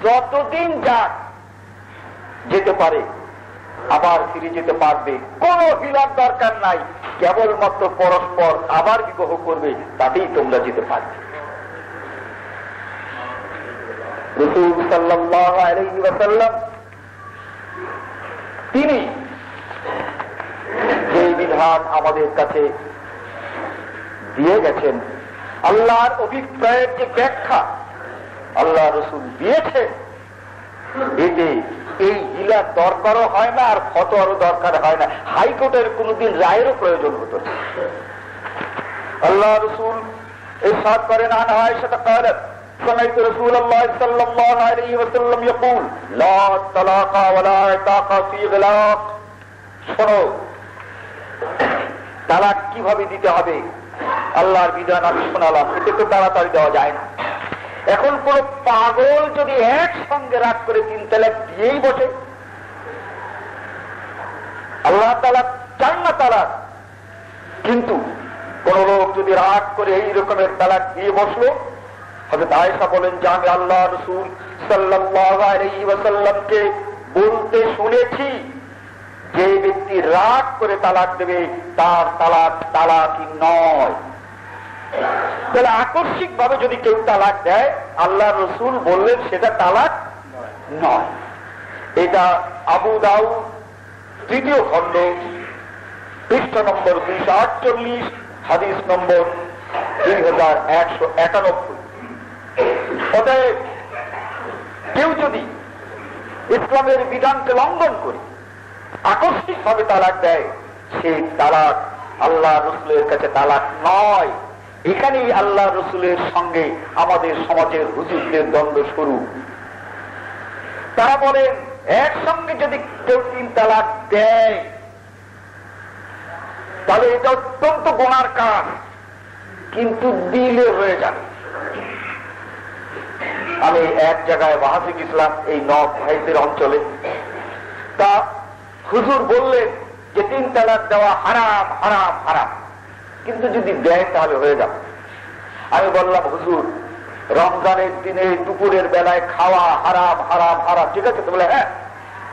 যতদিন যাক যেতে পারে আবার ফিরে যেতে পারবে, কোন হিলার দরকার নাই। কেবলমাত্র পরস্পর আবার বিবাহ করবে, তাতেই তোমরা যেতে পারবে। রাসূল সাল্লাল্লাহু আলাইহি ওয়াসাল্লাম তিনি যে বিধান আমাদের কাছে দিয়ে গেছেন, আল্লাহর অভিপ্রায়ের যে ব্যাখ্যা আল্লাহ রাসূল দিয়েছেন, এতে এই হিলার দরকারও হয় না আর ফতোয়ারও দরকার হয় না। হাইকোর্টের কোনদিন রায়েরও প্রয়োজন হতো না। আল্লাহ রাসূল ইরশাদ করেন, আন আয়েশা قالت سمعت رسول الله صلى الله عليه وسلم يقول لا طلاق ولا عتاق في غلاق। শোনো, তালাক কিভাবে দিতে হবে আল্লাহর বিধান আমি শোনালাম, এতে তো তাড়াতাড়ি দেওয়া যায় না। এখন কোন পাগল যদি একসঙ্গে রাগ করে 3 তালাক দিয়েই বসে, আল্লাহ তাআলা চান না তালাক, কিন্তু কোন লোক যদি রাগ করে এই রকমের তালাক দিয়ে বসলো, হযরত আয়েশা বলেন যে আমি আল্লাহ রাসূল সাল্লাল্লাহু আলাইহি ওয়াসাল্লামকে বলতে শুনেছি, যে ব্যক্তি রাগ করে তালাক দেবে তার তালাক তালাকই নয়। তাহলে আকস্মিক ভাবে যদি কেউ তালাক দেয়, আল্লাহ রাসূল বললেন সেটা তালাক নয়। এটা আবু দাউদ 3য় খণ্ড, পৃষ্ঠা নম্বর 248, হাদিস নম্বর 2191। অতএব কেউ যদি ইসলামের বিধানকে লঙ্ঘন করে আকস্মিক ভাবে তালাক দেয়, সেই তালাক আল্লাহ রাসূলের কাছে তালাক নয়। এখানেই আল্লাহ রাসূলের সঙ্গে আমাদের সমাজের হুজুরদের দ্বন্দ্ব শুরু। তারা বলেন একসঙ্গে যদি কেউ 3 তালাক দেয় তাহলে এটা অত্যন্ত গুনার কাজ, কিন্তু দিলে হয়ে যাবে। আমি এক জায়গায় ওয়াহাবি ইসলাম এই নব ভাইদের অঞ্চলে, তা হুজুর বললেন যে 3 তালাক দেওয়া হারাম হারাম হারাম, কিন্তু যদি দেয় তাহলে হয়ে যাবে। আমি বললাম হুজুর, রমজানের দিনে দুপুরের বেলায় খাওয়া হারাম হারাম হারাম, ঠিক আছে? তো বলে হ্যাঁ।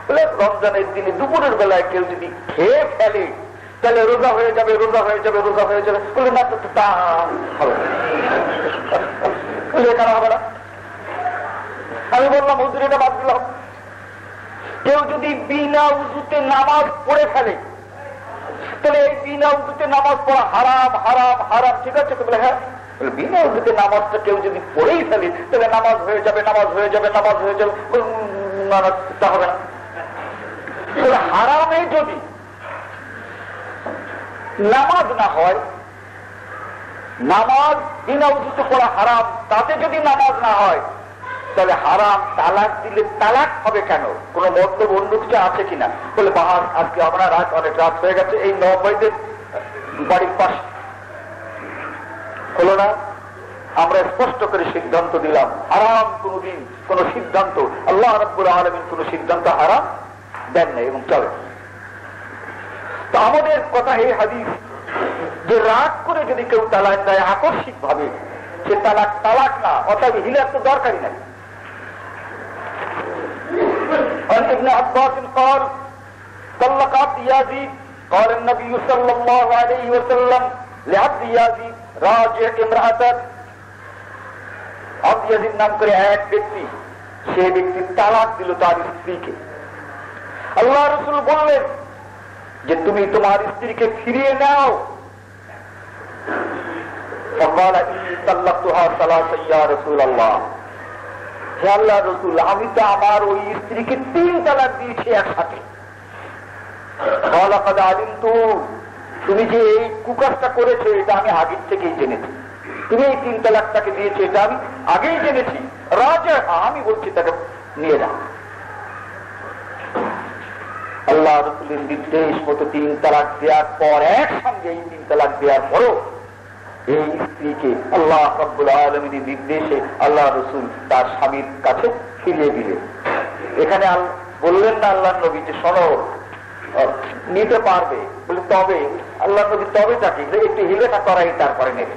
বলে রমজানের দিনে দুপুরের বেলায় কেউ যদি খেয়ে ফেলে তাহলে রোজা হয়ে যাবে, রোজা হয়ে যাবে, রোজা হয়ে যাবে। বলে না, তো তা হবে না, হবে না। আমি বললাম হুজুর এটা বাদ দিলাম। কেউ যদি বিনা উযুতে নামাজ পড়ে ফেলে তাহলে এই বিনা উযুতে নামাজ পড়া হারাম হারাম হারাম, ঠিক আছে? তো বলে হ্যাঁ। বিনা উযুতে নামাজটা কেউ যদি পড়েই ফেলে তাহলে নামাজ হয়ে যাবে, নামাজ হয়ে যাবে, নামাজ হয়ে যাবে। না, তা হবে না। হারামে যদি নামাজ না হয়, নামাজ বিনা উযুতে পড়া হারাম, তাতে যদি নামাজ না হয় তাহলে হারাম তালাক দিলে তালাক হবে কেন? কোন মন্তব্য অন্য কিছু আছে কিনা? বলে বাহার আজকে আমরা রাত অনেক রাত হয়ে গেছে, এই নবাইদের বাড়ির পাশে হলো না। আমরা স্পষ্ট করে সিদ্ধান্ত দিলাম হারাম কোনদিন কোন সিদ্ধান্ত আল্লাহ রাব্বুল আলামিন কোন সিদ্ধান্ত হারাম দেন না এবং চলে। তো আমাদের কথা এই হাদিস যে রাগ করে যদি কেউ তালাক দেয় আকস্মিক ভাবে, সে তালাক তালাক না, অর্থাৎ হিলার তো দরকারই নাই। ابن عباس قال طلق عبد يزيد قال النبي صلى الله عليه وسلم لعبد يزيد راجع امرأتك। আব্দ ইয়াজিদ নাম করে এক ব্যক্তি, সে ব্যক্তি তালাক দিল তার স্ত্রীকে। আল্লাহ রাসূল বললেন যে তুমি তোমার স্ত্রীকে ফিরিয়ে নাও। হে আল্লাহ রসুল, আমি তো আমার ওই স্ত্রীকে 3 তালাক দিয়েছি একসাথে। তুমি যে এই কুকাজটা করেছো এটা আমি আগের থেকেই জেনেছি। তুমি এই 3 তালাকটাকে দিয়েছো এটা আমি আগেই জেনেছি। রাজা, আমি বলছি তাকে নিয়ে যাও। আল্লাহ রসুলের নির্দেশ মতো 3 তালাক দেওয়ার পর, একসঙ্গে এই 3 তালাক দেওয়ার পরও এই স্ত্রীকে আল্লাহ রাব্বুল আলামিনের নির্দেশে আল্লাহ রসুল তার স্বামীর কাছে ফিরিয়ে দিলেন। এখানে বললেন না আল্লাহ নবী যে শোনো, নিতে পারবে বলে, তবে আল্লাহ নবী তবে তাকে একটু হিলেটা করাই তারপরে নেবে।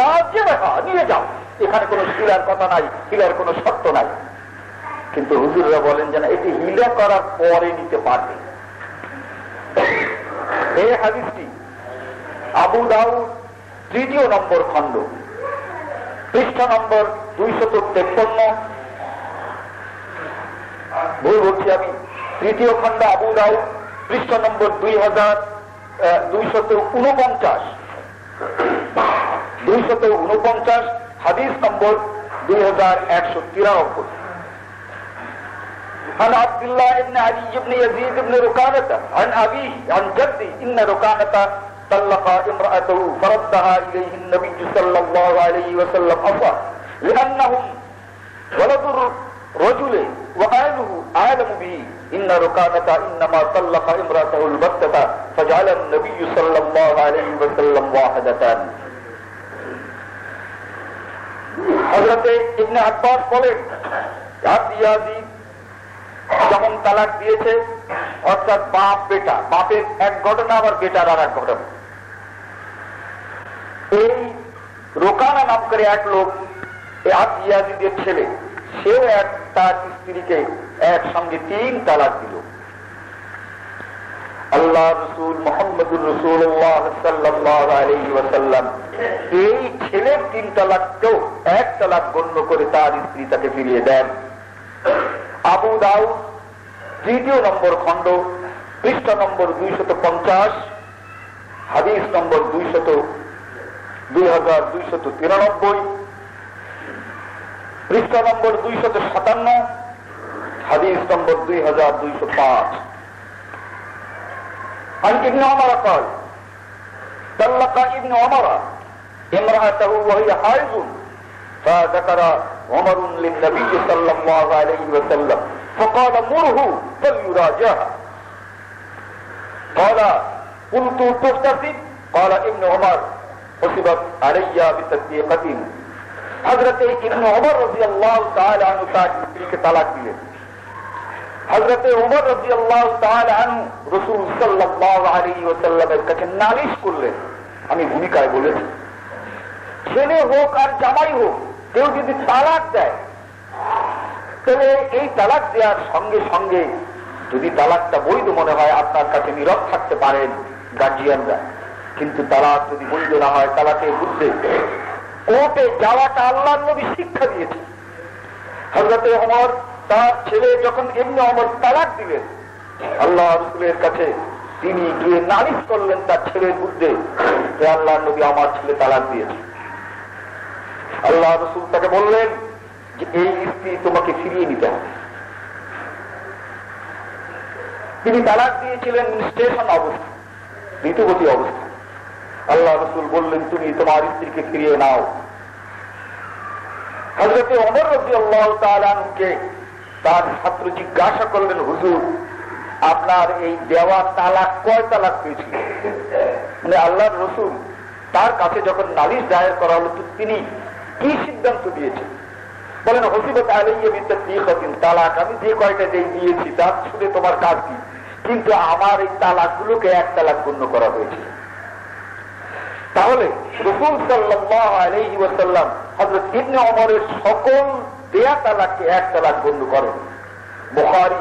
রাজ্যে দেখা নিয়ে যাও, এখানে কোনো হিলার কথা নাই, হিলার কোনো শর্ত নাই। কিন্তু হুজুররা বলেন যে না, এটি হিলা করার পরে নিতে পারবে। এই হাদিসটি আবু দাউদ 3 নম্বর খণ্ড, পৃষ্ঠা নম্বর 253। ভুল বলছি আমি, 3 খণ্ড আবু দাউদ, পৃষ্ঠা নম্বর 2249, 249, হাদিস নম্বর 2193। عن عبد الله بن علي بن يزيد بن ركانة عن أبيه عن جدي إن ركانة طلق امرأته فردها إليه النبي صلى الله عليه وسلم أصلا لأنهم ولد الرجل وأهله أعلم به إن ركانة إنما طلق امرأته البتة فجعل النبي صلى الله عليه وسلم واحدة. حضرت ابن عباس বলেন, ইয়াজিদ যেমন তালাক দিয়েছে, অর্থাৎ বাপ বেটা, বাপের এক ঘটনা আবার বেটার আর এক ঘটনা। এই রোকানা নাম করে এক লোক, ইয়াজিদের ছেলে, সেও তার স্ত্রীকে একসঙ্গে 3 তালাক দিল। আল্লাহ রসুল মুহাম্মদুর রাসূলুল্লাহ সাল্লাল্লাহু আলাইহি ওয়াসাল্লাম এই ছেলের 3 তালাককেও 1 তালাক গণ্য করে তার স্ত্রী তাকে ফিরিয়ে দেন। আবু দাউদ 3 নম্বর খণ্ড, পৃষ্ঠা নম্বর 250, হাদিস নম্বর 2293, পৃষ্ঠা নম্বর 257, হাদিস নম্বর 2205। عن ابن عمر قال طلق ابن عمر امرأته وهي حائض فذكر عمر للنبي صلى الله عليه وسلم فقال مره فليراجعها قال قلت تغتسل قال ابن عمر حسبت علي بتصديقة। হযরত ইবনে ওমর রাদিয়াল্লাহু তাআলা আনহু তার স্ত্রীকে তালাক দিলেন। হযরত ওমর রাদিয়াল্লাহু তাআলা আনহু রাসূল সাল্লাল্লাহু আলাইহি ওয়াসাল্লামের কাছে নালিশ করলেন। আমি ভূমিকায় বলেছি, ছেলে হোক আর জামাই হোক, কেউ যদি তালাক দেয়, তাহলে এই তালাক দেওয়ার সঙ্গে সঙ্গে যদি তালাকটা বৈধ মনে হয় আপনার কাছে নীরব থাকতে পারেন গার্জিয়ানরা, কিন্তু তালাক যদি বৈধ না হয়, তালাকের বিরুদ্ধে কোর্টে যাওয়াটা আল্লাহর নবী শিক্ষা দিয়েছে। হযরত ওমর তার ছেলে যখন ইবনে ওমর তালাক দিলেন, আল্লাহ রাসূলের কাছে তিনি গিয়ে নালিশ করলেন তার ছেলের বিরুদ্ধে, যে আল্লাহর নবী আমার ছেলে তালাক দিয়েছে। আল্লাহ রাসূল তাকে বললেন যে এই স্ত্রী তোমাকে ফিরিয়ে নিতে হবে। তিনি তালাক দিয়েছিলেন স্টেশন অবস্থা, ঋতুবতী অবস্থা। আল্লাহ রাসূল বললেন তুমি তোমার স্ত্রীকে ফিরিয়ে নাও। হযরত ওমর রাদিয়াল্লাহু তাআলা আনহুকে তার ছাত্র জিজ্ঞাসা করলেন, হুজুর আপনার এই দেওয়া তালাক কয় তালাক হয়েছিল? মানে আল্লাহর রাসূল তার কাছে যখন নালিশ দায়ের করা হলো, তিনি কি সিদ্ধান্ত দিয়েছেন? বলেন হুসিবত আলাইয়া বিতাসদিকাতিন, তালাক আমি যে কয়টা দিয়েছি তার শুনে তোমার কাজ কি, কিন্তু আমার এই তালাকগুলোকে 1 তালাক গণ্য করা হয়েছে। তাহলে রাসূল সাল্লাল্লাহু আলাইহি ওয়াসাল্লাম হযরত ইবনে ওমরের সকল দেয়া তালাককে 1 তালাক গণ্য করেন। বুখারী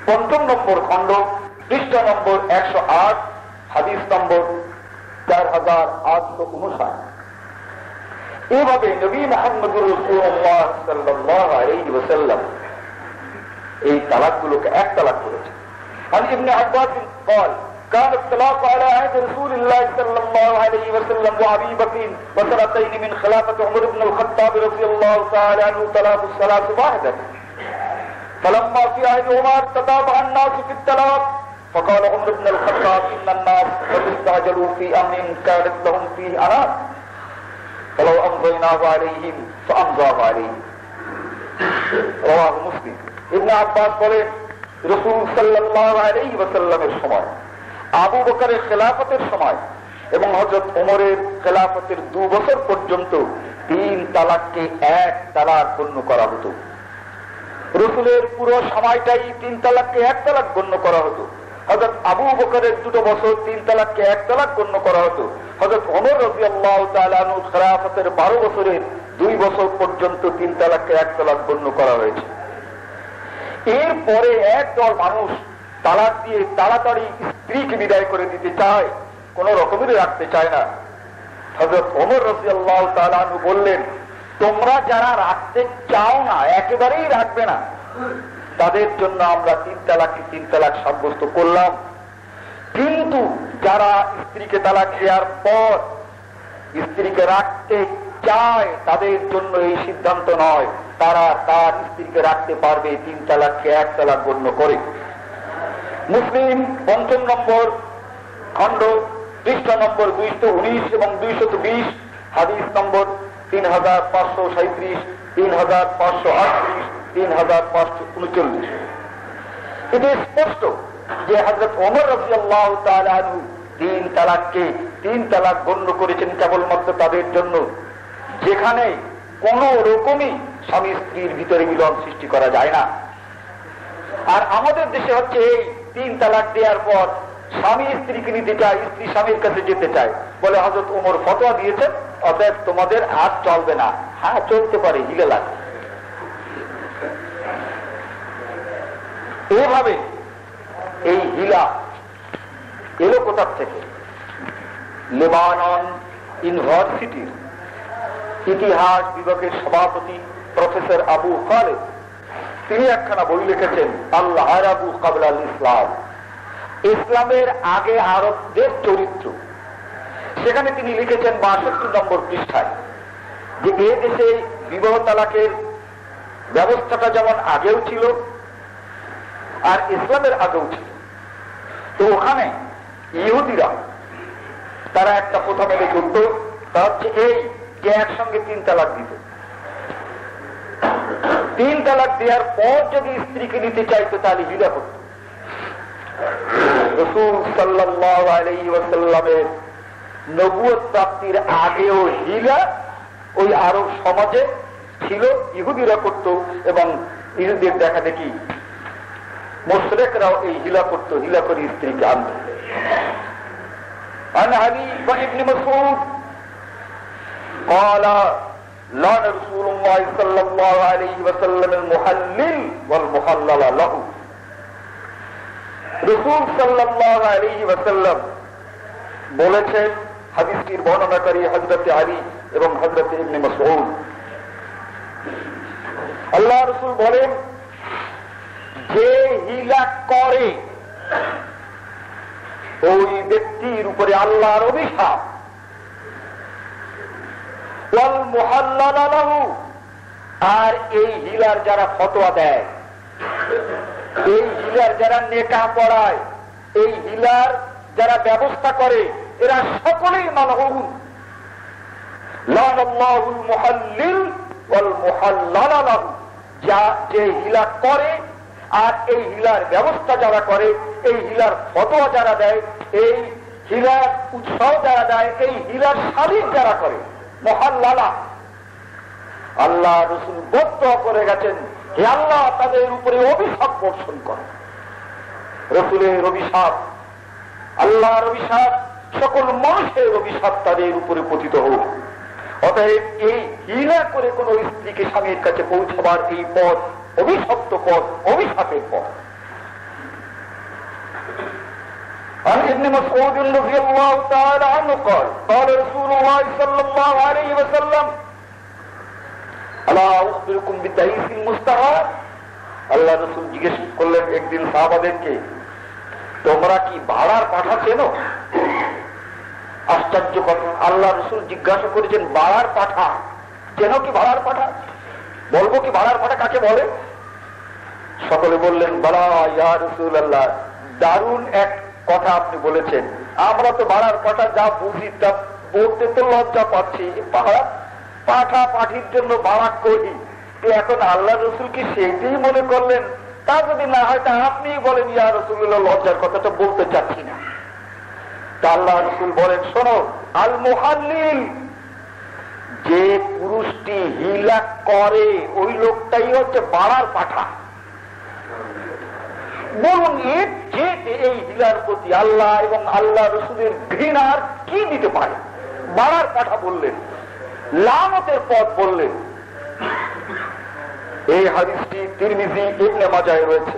৫৫ নম্বর খণ্ড, পৃষ্ঠা নম্বর 108, হাদিস নম্বর 4859। এইভাবে নবী মুহাম্মদুর রাসূলুল্লাহ সাল্লাল্লাহু আলাইহি ওয়াসাল্লাম এই তালাকগুলোকে 1 তালাক করেছেন। عن ابن عباس قال كان الطلاق على عهد رسول الله صلى الله عليه وسلم وابي بكر وسنتين من خلافه عمر بن الخطاب رضي الله تعالى عنه طلاق الثلاث واحده فلما في عهد عمر تتابع الناس في الطلاق فقال عمر بن الخطاب ان الناس قد استعجلوا في امر كانت لهم فيه انات فلو امضيناه عليهم فامضاه عليهم رواه مسلم ابن عباس বলেন রাসূল সাল্লাল্লাহু আলাইহি ওয়াসাল্লামের সময় আবু বকরের খেলাফতের সময় এবং হযরত ওমরের খেলাফতের 2 বছর পর্যন্ত 3 তালাককে 1 তালাক গণ্য করা হতো। রাসূলের পুরো সময়টাই 3 তালাককে 1 তালাক গণ্য করা হতো। হযরত আবু বকরের 2 বছর 3 তালাককে 1 তালাক গণ্য করা হতো। হযরত ওমর রাদিয়াল্লাহু তাআলা আনহু খেলাফতের 12 বছরের 2 বছর পর্যন্ত 3 তালাককে 1 তালাক গণ্য করা হয়েছে। এরপরে একদল মানুষ তালাক দিয়ে তাড়াতাড়ি স্ত্রীকে বিদায় করে দিতে চায়, কোন রকমেরই রাখতে চায় না। হযরত ওমর রাদিয়াল্লাহু তাআলা আনহু বললেন, তোমরা যারা রাখতে চাও না, একেবারেই রাখবে না, তাদের জন্য আমরা 3 তালাককে 3 তালাক সাব্যস্ত করলাম। কিন্তু যারা স্ত্রীকে তালাক দেওয়ার পর স্ত্রীকে রাখতে চায় তাদের জন্য এই সিদ্ধান্ত নয়, তারা তার স্ত্রীকে রাখতে পারবে 3 তালাককে 1 তালাক গণ্য করে। মুসলিম 5 নম্বর খণ্ড পৃষ্ঠা নম্বর 219 এবং 220 হাদিস নম্বর 3537, 3538, 3539। এতে স্পষ্ট যে হযরত ওমর রাদিয়াল্লাহু তাআলা আনহু 3 তালাককে 3 তালাক গণ্য করেছেন কেবলমাত্র তাদের জন্য যেখানে কোন রকমই স্বামী স্ত্রীর ভিতরে মিলন সৃষ্টি করা যায় না। আর আমাদের দেশে হচ্ছে এই 3 তালাক দেওয়ার পর স্বামী স্ত্রীকে নিতে চায়, স্ত্রী স্বামীর কাছে যেতে চায়, বলে হযরত ওমর ফতোয়া দিয়েছেন, অতএব তোমাদের আর চলবে না। হ্যাঁ, চলতে পারে, হিলে লাগে। এভাবে এই হিলা এলো কোথার থেকে? লেবানন ইউনিভার্সিটির ইতিহাস বিভাগের সভাপতি প্রফেসর আবু খালেদ, তিনি একখানা বই লিখেছেন আল আরাবু ক্বাবলা আল ইসলাম, ইসলামের আগে আরবদের চরিত্র। সেখানে তিনি লিখেছেন 62 নম্বর পৃষ্ঠায় যে এ দেশে বিবাহ তালাকের ব্যবস্থাটা যেমন আগেও ছিল আর ইসলামের আগেও ছিল। তো ওখানে ইহুদিরা তারা একটা প্রথা মেনে চলত, তা হচ্ছে এই যে একসঙ্গে 3 তালাক দিত। 3 তালাক দেওয়ার পর যদি স্ত্রীকে নিতে চাইতো তাহলে হিলা করত। রাসূল সাল্লাল্লাহু আলাইহি ওয়াসাল্লামের নবুয়ত প্রাপ্তির আগেও হিলা ওই আরব সমাজে ছিল, ইহুদিরা করত এবং ইহুদিদের দেখা দেখি মুশরিকরাও এই হিলা করত, হিলা করে স্ত্রীকে আনত। عن علي بن مسعود قال لعن رسول الله صلى الله عليه وسلم المحلل والمحلل له। রাসূল সাল্লাল্লাহু আলাইহি ওয়াসাল্লাম বলেছেন, হাদিসটির বর্ণনাকারী হযরত আলী এবং হযরত ইবনে মাসউদ, আল্লাহ রাসূল বলেন, যে হিলা করে ওই ব্যক্তির উপরে আল্লাহর অভিশাপ। ওয়াল মুহাল্লাল লাহু, আর এই হিলার যারা ফতোয়া দেয়, এই হিলার যারা নেকাহ পড়ায়, এই হিলার যারা ব্যবস্থা করে, এরা সকলেই মালউন। লানাল্লাহুল মুহাল্লিল ওয়াল মুহাল্লাল লাহু, যে হিলা করে আর এই হিলার ব্যবস্থা যারা করে, এই হিলার ফতোয়া যারা দেয়, এই হিলার উৎসাহ যারা দেয়, এই হিলার সালিশ যারা করে, মুহাল্লালা, আল্লাহ রাসূল বদদুআ করে গেছেন, হে আল্লাহ তাদের উপরে অভিশাপ বর্ষণ করে। রাসূলের অভিশাপ, আল্লাহর অভিশাপ, সকল মানুষের অভিশাপ তাদের উপরে পতিত হোক। অতএব এই হিলা করে কোন স্ত্রীকে স্বামীর কাছে পৌঁছাবার এই পথ অভিশপ্ত পথ, অভিশাপের পথ। عن ابن مسعود رضي الله تعالى عنه قال قال رسول الله صلى الله عليه وسلم ألا أخبركم بالدعيس المستعار। আল্লাহ রাসূল জিজ্ঞেস করলেন একদিন সাহাবাদেরকে তোমরা কি ভাড়ার পাঠা চেনো? আশ্চর্য কথা, আল্লাহ রাসূল জিজ্ঞাসা করেছেন ভাড়ার পাঠা চেনো কি? ভাড়ার পাঠা বলবো কি? ভাড়ার পাঠা কাকে বলে? সকলে বললেন বালা ইয়া রাসূলুল্লাহ, দারুণ এক কথা আপনি বলেছেন। আমরা তো ভাড়ার পাঠা যা বুঝি তা বলতে তো লজ্জা পাচ্ছি। পাঠা পাঠির জন্য ভাড়া করি, এখন আল্লাহ রাসূল কি সেইটাই মনে করলেন? তা যদি না হয় তা আপনি বলেন ইয়া রাসূলুল্লাহ, লজ্জার কথাটা বলতে চাচ্ছি না। তা আল্লাহ রাসূল বলেন শোনো, আল মুহাল্লিল, যে পুরুষটি হিলা করে ওই লোকটাই হচ্ছে ভাড়ার পাঠা। বলুন এর যে এই হিলার প্রতি আল্লাহ এবং আল্লাহ রাসূলের ঘৃণার কি দিতে পারে? ভাড়ার পাঠা বললেন, লানতের পথ বললেন। এই হাদিসটি তিরমিজি ইবনে মাজায় রয়েছে।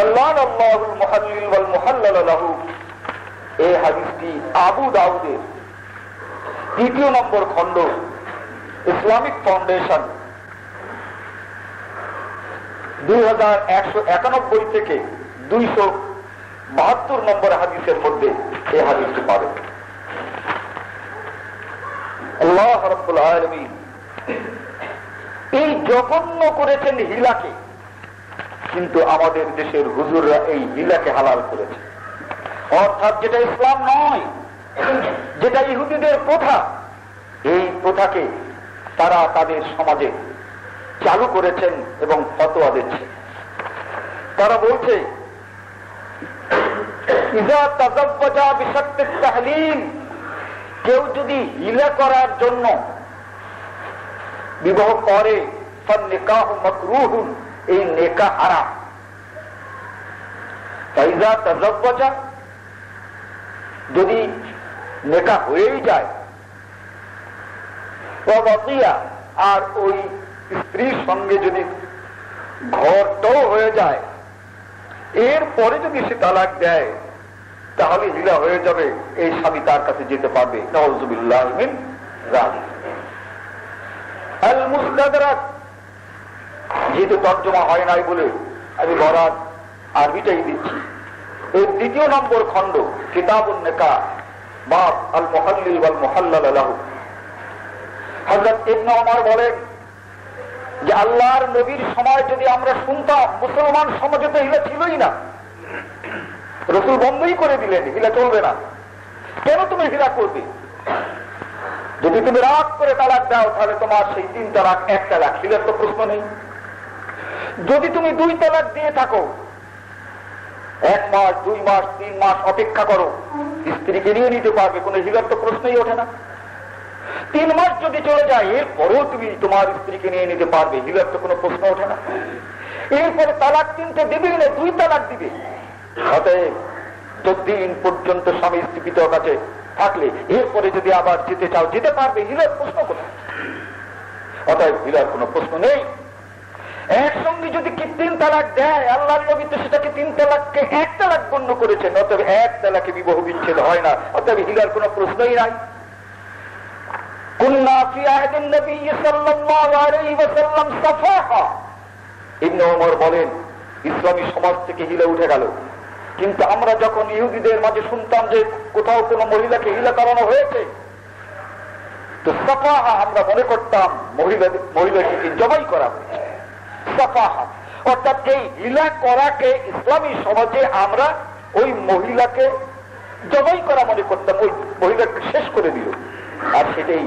আল্লাহুল মুহাল্লিল ওয়াল মুহাল্লাল লাহু, এই হাদিসটি আবু দাউদের 3 নম্বর খণ্ড ইসলামিক ফাউন্ডেশন 2191 থেকে 272 নম্বর হাদিসের মধ্যে এই হাদিসটি পাবেন। আল্লাহ রাব্বুল আলামিন এই জঘন্য করেছেন হিলাকে, কিন্তু আমাদের দেশের হুজুররা এই হিলাকে হালাল করেছে। অর্থাৎ যেটা ইসলাম নয়, যেটা ইহুদিদের প্রথা, এই প্রথাকে তারা তাদের সমাজে চালু করেছেন এবং ফতোয়া দিচ্ছে। তারা বলছে ইজা তাযাওয়াজা বিশারতিত তাহলিল, কেউ যদি হিলা করার জন্য বিবাহ করে ফান্নিকাহু মাকরুহুন, এই নেকাহ হারাম। ফাইজা তাযাওয়াজা, যদি নেকাহ হয়েই যায়, ওয়াতিয়া, আর ওই স্ত্রীর সঙ্গে যদি ঘরটাও হয়ে যায়, এরপরে যদি সে তালাক দেয় তাহলে হিলা হয়ে যাবে, এই স্বামী তার কাছে যেতে পারবে। নাউযুবিল্লাহ মিন যালিক। আল মুস্তাদরাক, যেহেতু তর্জমা হয় নাই বলে আমি বরাত আরবিটাই দিচ্ছি। এই 2 নম্বর খণ্ড কিতাবুন নিকাহ, বাব আল মুহাল্লিল ওয়াল মুহাল্লাল লাহু। হযরত ইবনে ওমর বলেন যে আল্লাহর নবীর সময় যদি আমরা শুনতাম, মুসলমান সমাজে তো হিলা ছিলই না, রাসূল বন্ধই করে দিলেন, হিলা চলবে না। কেন তুমি হিলা করবে? যদি তুমি রাগ করে তালাক দাও তাহলে তোমার সেই 3 তালাক 1 তালাক, হিলার তো প্রশ্ন নেই। যদি তুমি 2 তালাক দিয়ে থাকো, 1 মাস 2 মাস 3 মাস অপেক্ষা করো, স্ত্রীকে নিয়ে নিতে পারবে, কোনো হিলার তো প্রশ্নই ওঠে না। 3 মাস যদি চলে যায় এরপরেও তুমি তোমার স্ত্রীকে নিয়ে নিতে পারবে, হিলার তো কোনো প্রশ্ন ওঠে না। এরপরে তালাক 3টে দিবেই না, 2 তালাক দিবে। অতএব যতদিন পর্যন্ত স্বামী স্ত্রী পিতার কাছে থাকলে এরপরে যদি আবার যেতে চাও যেতে পারবে, হিলার প্রশ্ন কোথায়? অতএব হিলার কোনো প্রশ্ন নেই। একসঙ্গে যদি 3 তালাক দেয়, আল্লাহর নবী তো সেটাকে 3 তালাককে 1 তালাক গণ্য করেছেন। অতএব 1 তালাকে বিবাহ বিচ্ছেদ হয় না, অতএব হিলার কোনো প্রশ্নই নাই। কুন্না ফি আহদিন নবী সাল্লাল্লাহু আলাইহি ওয়াসাল্লাম সাফাহা, ইবনে ওমর বলেন ইসলামী সমাজ থেকে হিলা উঠে গেল, কিন্তু আমরা যখন ইহুদিদের মাঝে শুনতাম যে কোথাও কোনো মহিলাকে হিলা করানো হয়েছে, তো সাফাহা আমরা মনে করতাম মহিলাটিকে জবাই করা হয়েছে। সাফাহা অর্থাৎ এই হিলা করাকে ইসলামী সমাজে আমরা ওই মহিলাকে জবাই করা মনে করতাম, ওই মহিলাকে শেষ করে দিল। আর সেটাই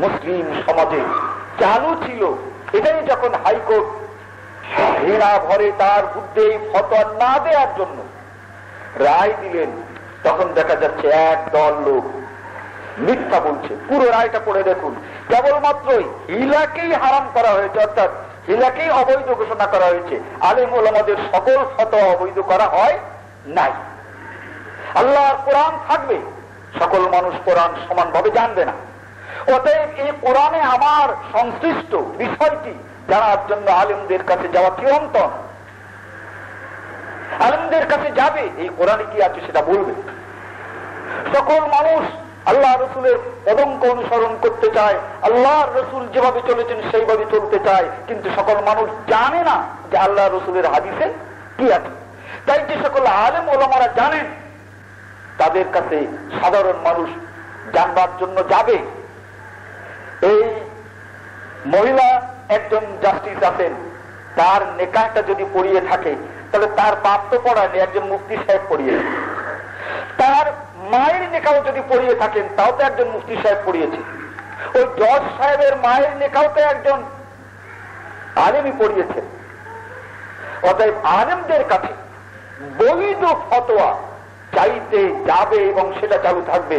মুসলিম সমাজে চালু ছিল। এটাই যখন হাইকোর্ট ঘৃণা ভরে তার বুদ্ধে ফতোয়া না দেওয়ার জন্য রায় দিলেন, তখন দেখা যাচ্ছে এক দল লোক মিথ্যা বলছে। পুরো রায়টা পড়ে দেখুন, কেবলমাত্রই হিলাকেই হারাম করা হয়েছে, অর্থাৎ হিলাকেই অবৈধ ঘোষণা করা হয়েছে। আলেম ওলামাদের সকল ফতোয়া অবৈধ করা হয় নাই। আল্লাহর কোরআন থাকবে, সকল মানুষ কোরআন সমানভাবে জানবে না। অতএব এই কোরআনে আমার সংশ্লিষ্ট বিষয়টি জানার জন্য আলেমদের কাছে যাওয়া চিরন্তন। আলেমদের কাছে যাবে, এই কোরআনে কি আছে সেটা বলবে। সকল মানুষ আল্লাহ রসুলের পদঙ্ক অনুসরণ করতে চায়, আল্লাহর রসুল যেভাবে চলেছেন সেইভাবে চলতে চায়, কিন্তু সকল মানুষ জানে না যে আল্লাহ রসুলের হাদিসে কি আছে। তাই যে সকল আলেম ওলামারা জানেন, তাদের কাছে সাধারণ মানুষ জানবার জন্য যাবে। এই মহিলা একজন জাস্টিস আছেন, তার নেকাহটা যদি পড়িয়ে থাকে তাহলে তার বাপ তো পড়ায়নি, একজন মুফতি সাহেব পড়িয়েছে। তার মায়ের নেকাও যদি পড়িয়ে থাকেন তাও তো একজন মুফতি সাহেব পড়িয়েছে। ওই জজ সাহেবের মায়ের নেকাও তো একজন আলেমই পড়িয়েছেন। অতএব আলেমদের কাছে বৈধ ফতোয়া চাইতে যাবে এবং সেটা চালু থাকবে,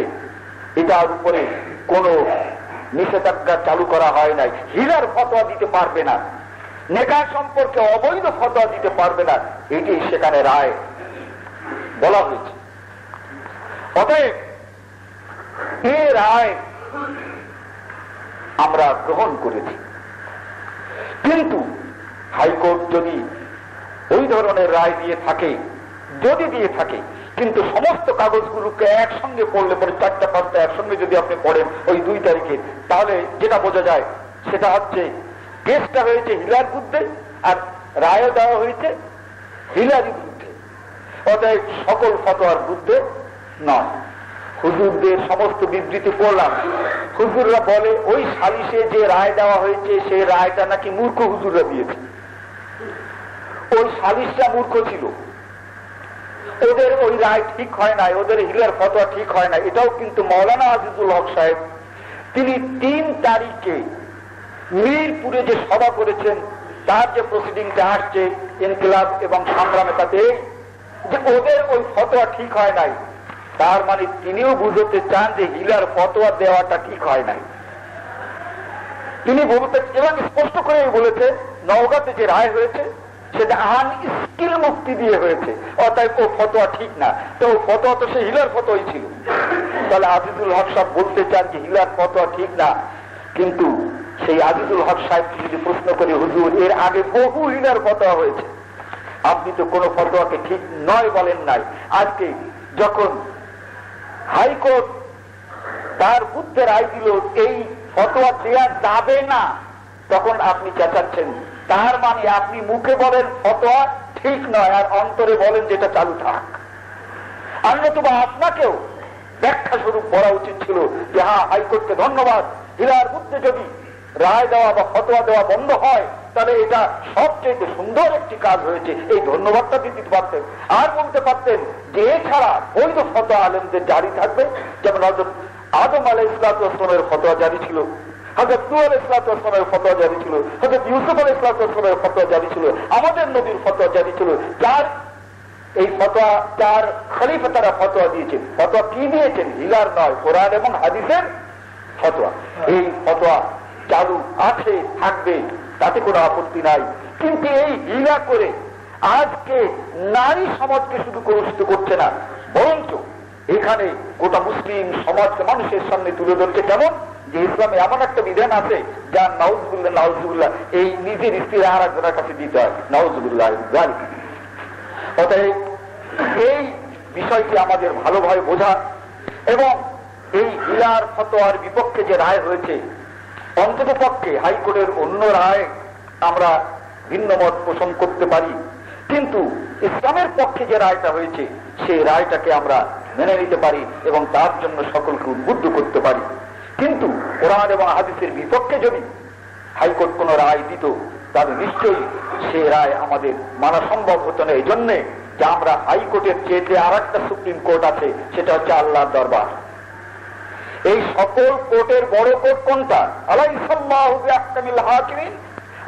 এটার উপরে কোন নিষেধাজ্ঞা চালু করা হয় নাই। হিলার ফতোয়া দিতে পারবে না, নেকাহ সম্পর্কে অবৈধ ফতোয়া দিতে পারবে না, এটি সেখানে রায় বলা হয়েছে। অতএব এ রায় আমরা গ্রহণ করেছি। কিন্তু হাইকোর্ট যদি ওই ধরনের রায় দিয়ে থাকে, যদি দিয়ে থাকে, কিন্তু সমস্ত কাগজগুলোকে একসঙ্গে পড়লে পরে 4টা 5টা একসঙ্গে যদি আপনি পড়েন ওই 2 তারিখে, তাহলে যেটা বোঝা যায় সেটা হচ্ছে কেসটা হয়েছে হিলার বিরুদ্ধে আর রায়ও দেওয়া হয়েছে হিলার বিরুদ্ধে। অতএব সকল ফতোয়ার বিরুদ্ধে নয়। হুজুরদের সমস্ত বিবৃতি পড়লাম, হুজুররা বলে ওই সালিশে যে রায় দেওয়া হয়েছে সেই রায়টা নাকি মূর্খ হুজুররা দিয়েছে। ওই সালিশটা মূর্খ ছিল, ওদের ওই রায় ঠিক হয় নাই, ওদের হিলার ফতোয়া ঠিক হয় না। এটাও কিন্তু মাওলানা আজিজুল হক সাহেব তিনি 3 তারিখে মিরপুরে যে সভা করেছেন, তার যে প্রসিডিংটা আসছে ইনকিলাব এবং সংগ্রামে, তাতে যে ওদের ওই ফতোয়া ঠিক হয় নাই, তার মানে তিনিও বুঝতে চান যে হিলার ফতোয়া দেওয়াটা ঠিক হয় নাই। তিনি বলতে এবং স্পষ্ট করে বলেছে নওগাঁতে যে রায় হয়েছে সেটা আনস্কিল মুক্তি দিয়ে হয়েছে, অতএব ও ফতোয়া ঠিক না। তো ফতোয়া তো সে হিলার ফতোয়াই ছিল। তাহলে আজিজুল হক সাহেব বলতে চান যে হিলার ফতোয়া ঠিক না, কিন্তু সেই আজিজুল হক সাহেবকে যদি প্রশ্ন করে, হুজুর এর আগে বহু হিলার ফতোয়া হয়েছে, আপনি তো কোনো ফতোয়াকে ঠিক নয় বলেন নাই, আজকে যখন হাইকোর্ট তার বুদ্ধের রায় দিল এই ফতোয়া দেওয়া যাবে না, তখন আপনি চেঁচাচ্ছেন, তার মানে আপনি মুখে বলেন ফতোয়া ঠিক নয় আর অন্তরে বলেন যেটা চালু থাক। অন্যতবা আপনাকেও ব্যাখ্যা স্বরূপ বলা উচিত ছিল যে হ্যাঁ, হাইকোর্টকে ধন্যবাদ, হিলার বুদ্ধে যদি রায় দেওয়া বা ফতোয়া দেওয়া বন্ধ হয় তাহলে এটা সবচেয়ে সুন্দর একটি কাজ হয়েছে, এই ধন্যবাদটা দিতে পারতেন। আর বলতে পারতেন যে এছাড়া বৈধ ফতোয়া আলেমদের জারি থাকবে, যেমন হযরত আদম আলাইহিস সালামের ফতোয়া জারি ছিল, হযরত নূহ আলাইহিস সালামের ফতোয়া জারি ছিল, হযরত ইউসুফ আলাইহিস সালামের ফতোয়া জারি ছিল, আমাদের নবীর ফতোয়া জারি ছিল। যার এই ফতোয়া, যার খলিফা তারা ফতোয়া দিয়েছেন, ফতোয়া কি দিয়েছেন? হিলার নয়, কোরআন এবং হাদিসের ফতোয়া। এই ফতোয়া চালু আছে, থাকবে, তাতে কোনো আপত্তি নাই। কিন্তু এই হিলা করে আজকে নারী সমাজকে শুধু কলুষিত করছে না, বরঞ্চ এখানে গোটা মুসলিম সমাজকে মানুষের সামনে তুলে ধরছে। কেমন যে ইসলামে এমন একটা বিধান আছে যা নাউজুবিল্লাহ নাউজুবিল্লাহ এই নিজের স্ত্রী আর একজনের কাছে দিতে হয়, নাউজুবিল্লাহ। অতএব এই বিষয়টি আমাদের ভালোভাবে বোঝা এবং এই হিলার ফতোয়ার বিপক্ষে যে রায় হয়েছে, অন্তত পক্ষে হাইকোর্টের অন্য রায় আমরা ভিন্ন মত পোষণ করতে পারি, কিন্তু ইসলামের পক্ষে যে রায়টা হয়েছে সেই রায়টাকে আমরা মেনে নিতে পারি এবং তার জন্য সকলকে উদ্বুদ্ধ করতে পারি। কিন্তু কোরআন এবং হাদিসের বিপক্ষে যদি হাইকোর্ট কোন রায় দিত তাহলে নিশ্চয়ই সে রায় আমাদের মানা সম্ভব হতো না। এই জন্যে যে আমরা হাইকোর্টের চেয়ে আর একটা সুপ্রিম কোর্ট আছে, সেটা হচ্ছে আল্লাহর দরবার। এই সকল কোর্টের বড় কোর্ট কোনটা? আলাইহিসসাল্লাহু বিআহকামিল হাকিমিন,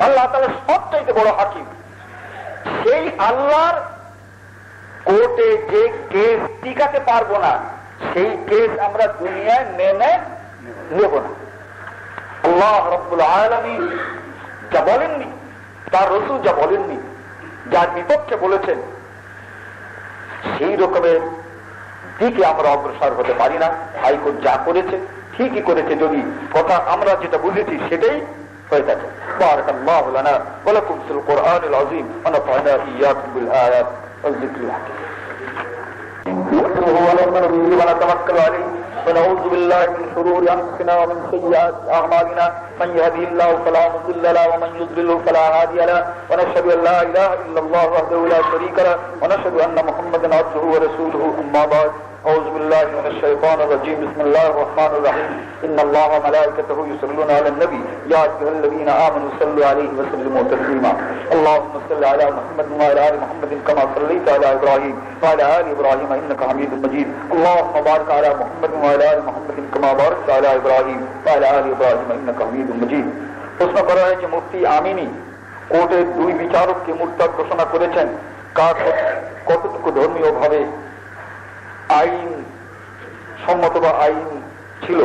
আল্লাহ তাআলা সবচাইতে বড় হাকিম। সেই আল্লাহর কোর্টে যে কেস টিকাতে পারবো না, সেই কেস আমরা দুনিয়ায় মেনে নেব না। আল্লাহ রাব্বুল আলামিন যা বলেননি, তার রাসূল যা বলেননি, যার বিপক্ষে বলেছেন, সেই রকমের দিকে আমরা অগ্রসর হতে পারি না। হাইকোর্ট যা করেছে ঠিকই করেছে, যদি কথা আমরা যেটা বুঝেছি সেটাই হয়ে থাকে। বারাকাল্লাহু লানা ওয়া লাকুম ফিল কুরআনিল আযীম ওয়া নাফা'না ইয়্যাকুম বিল আয়াত ওয়াল যিকরিল হাকীম। ونعوذ بالله من شرور أنفسنا ومن سيئات أعمالنا من يهده الله فلا مضل له ومن يضلل فلا هادي له ونشهد أن لا إله إلا الله وحده لا شريك له ونشهد أن محمدا عبده ورسوله أما بعد أعوذ بالله من الشيطان الرجيم بسم الله الرحمن الرحيم إن الله وملائكته يصلون على النبي يا أيها الذين آمنوا صلوا عليه وسلموا تسليما اللهم صل على محمد وعلى آل محمد كما صليت على إبراهيم وعلى آل إبراهيم إنك حميد مجيد اللهم بارك على محمد وعلى آل محمد كما باركت على إبراهيم وعلى آل إبراهيم إنك حميد مجيد প্রশ্ন করা হয়েছে মুফতি আমিনী কোর্টের দুই বিচারককে মুরতাদ ঘোষণা করেছেন কার কতটুকু ধর্মীয় ভাবে আইন সম্মত বা আইন ছিল।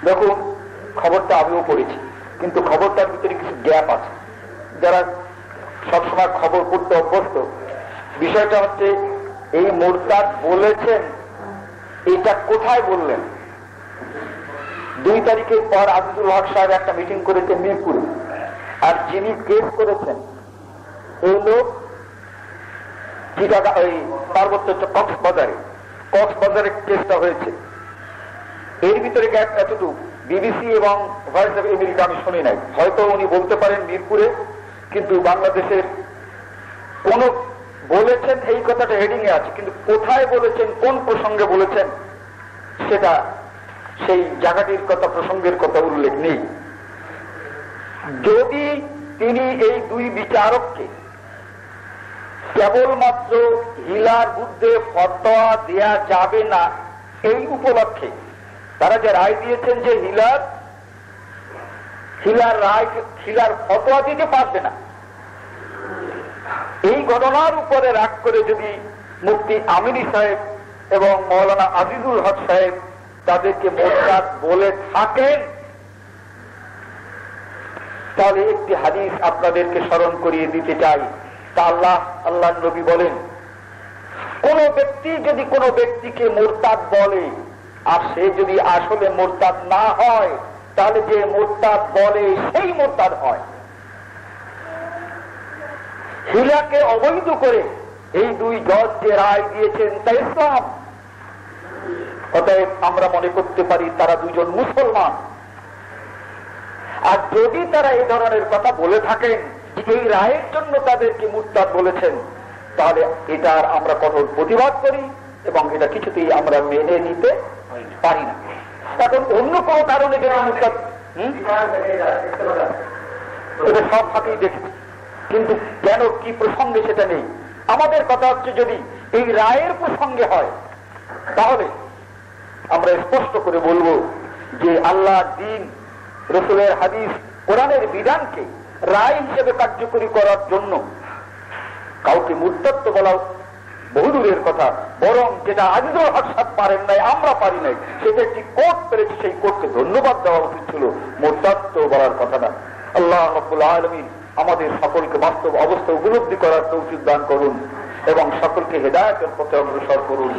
দেখুন খবরটা আমিও পড়েছি, কিন্তু খবরটার ভিতরে কিছু গ্যাপ আছে। যারা সবসময় খবর পড়তে অভ্যস্ত, বিষয়টা হচ্ছে এই মুরতাদ বলেছেন এটা কোথায় বললেন। 2 তারিখের পর আজিজুল হক সাহেব একটা মিটিং করেছেন মিরপুরে, আর যিনি কেস করেছেন এই লোক ওই পার্বত্য কক্সবাজারে কেসটা হয়েছে। এর ভিতরে গ্যাপ এতটুকু বিবিসি এবং ভয়েস অফ আমেরিকা আমি শুনি নাই। হয়তো উনি বলতে পারেন মিরপুরে, কিন্তু বাংলাদেশের কোন বলেছেন এই কথাটা হেডিং এ আছে, কিন্তু কোথায় বলেছেন কোন প্রসঙ্গে বলেছেন সেটা সেই জায়গাটির কথা প্রসঙ্গের কথা উল্লেখ নেই। যদি তিনি এই 2 বিচারককে কেবলমাত্র হিলার বিরুদ্ধে ফতোয়া দেয়া যাবে না এই উপলক্ষে তারা যে রায় দিয়েছেন যে হিলার ফতোয়া দিতে পারবে না, এই ঘটনার উপরে রাগ করে যদি মুফতি আমিনী সাহেব এবং মৌলানা আজিজুল হক সাহেব তাদেরকে মুরতাদ বলে থাকেন, তাহলে একটি হাদিস আপনাদেরকে স্মরণ করিয়ে দিতে চাই। তা আল্লাহ নবী বলেন, কোন ব্যক্তি যদি কোন ব্যক্তিকে মুরতাদ বলে আর সে যদি আসলে মুরতাদ না হয়, তাহলে যে মুরতাদ বলে সেই মুরতাদ হয়। হিলাকে অবৈধ করে এই 2 জজ যে রায় দিয়েছেন তা ইসলাম। অতএব আমরা মনে করতে পারি তারা 2 জন মুসলমান। আর যদি তারা এই ধরনের কথা বলে থাকেন এই রায়ের জন্য তাদেরকে মুরতাদ বলেছেন, তাহলে এটার আমরা কঠোর প্রতিবাদ করি এবং এটা কিছুতেই আমরা মেনে নিতে পারি না। এখন অন্য কোনো কারণে যদি মুরতাদ এটা সব ফাঁকেই দেখি, কিন্তু কেন কি প্রসঙ্গে সেটা নেই। আমাদের কথা হচ্ছে যদি এই রায়ের প্রসঙ্গে হয় তাহলে আমরা স্পষ্ট করে বলবো যে আল্লাহর দ্বীন, রাসূলের হাদিস, কোরআনের বিধানকে রায় হিসেবে কার্যকরী করার জন্য কাউকে মুরতাদ তো বলা বহুদূরের কথা, বরং যেটা আজিজুল হক সাহেব পারেন নাই, আমরা পারি নাই, সেটা একটি কোর্ট পেরেছে, সেই কোর্টকে ধন্যবাদ দেওয়া উচিত ছিল, মুরতাদ তো বলার কথা না। আল্লাহ রাব্বুল আলামিন আমাদের সকলকে বাস্তব অবস্থা উপলব্ধি করার তৌফিক দান করুন এবং সকলকে হেদায়েতের পথে অগ্রসর করুন।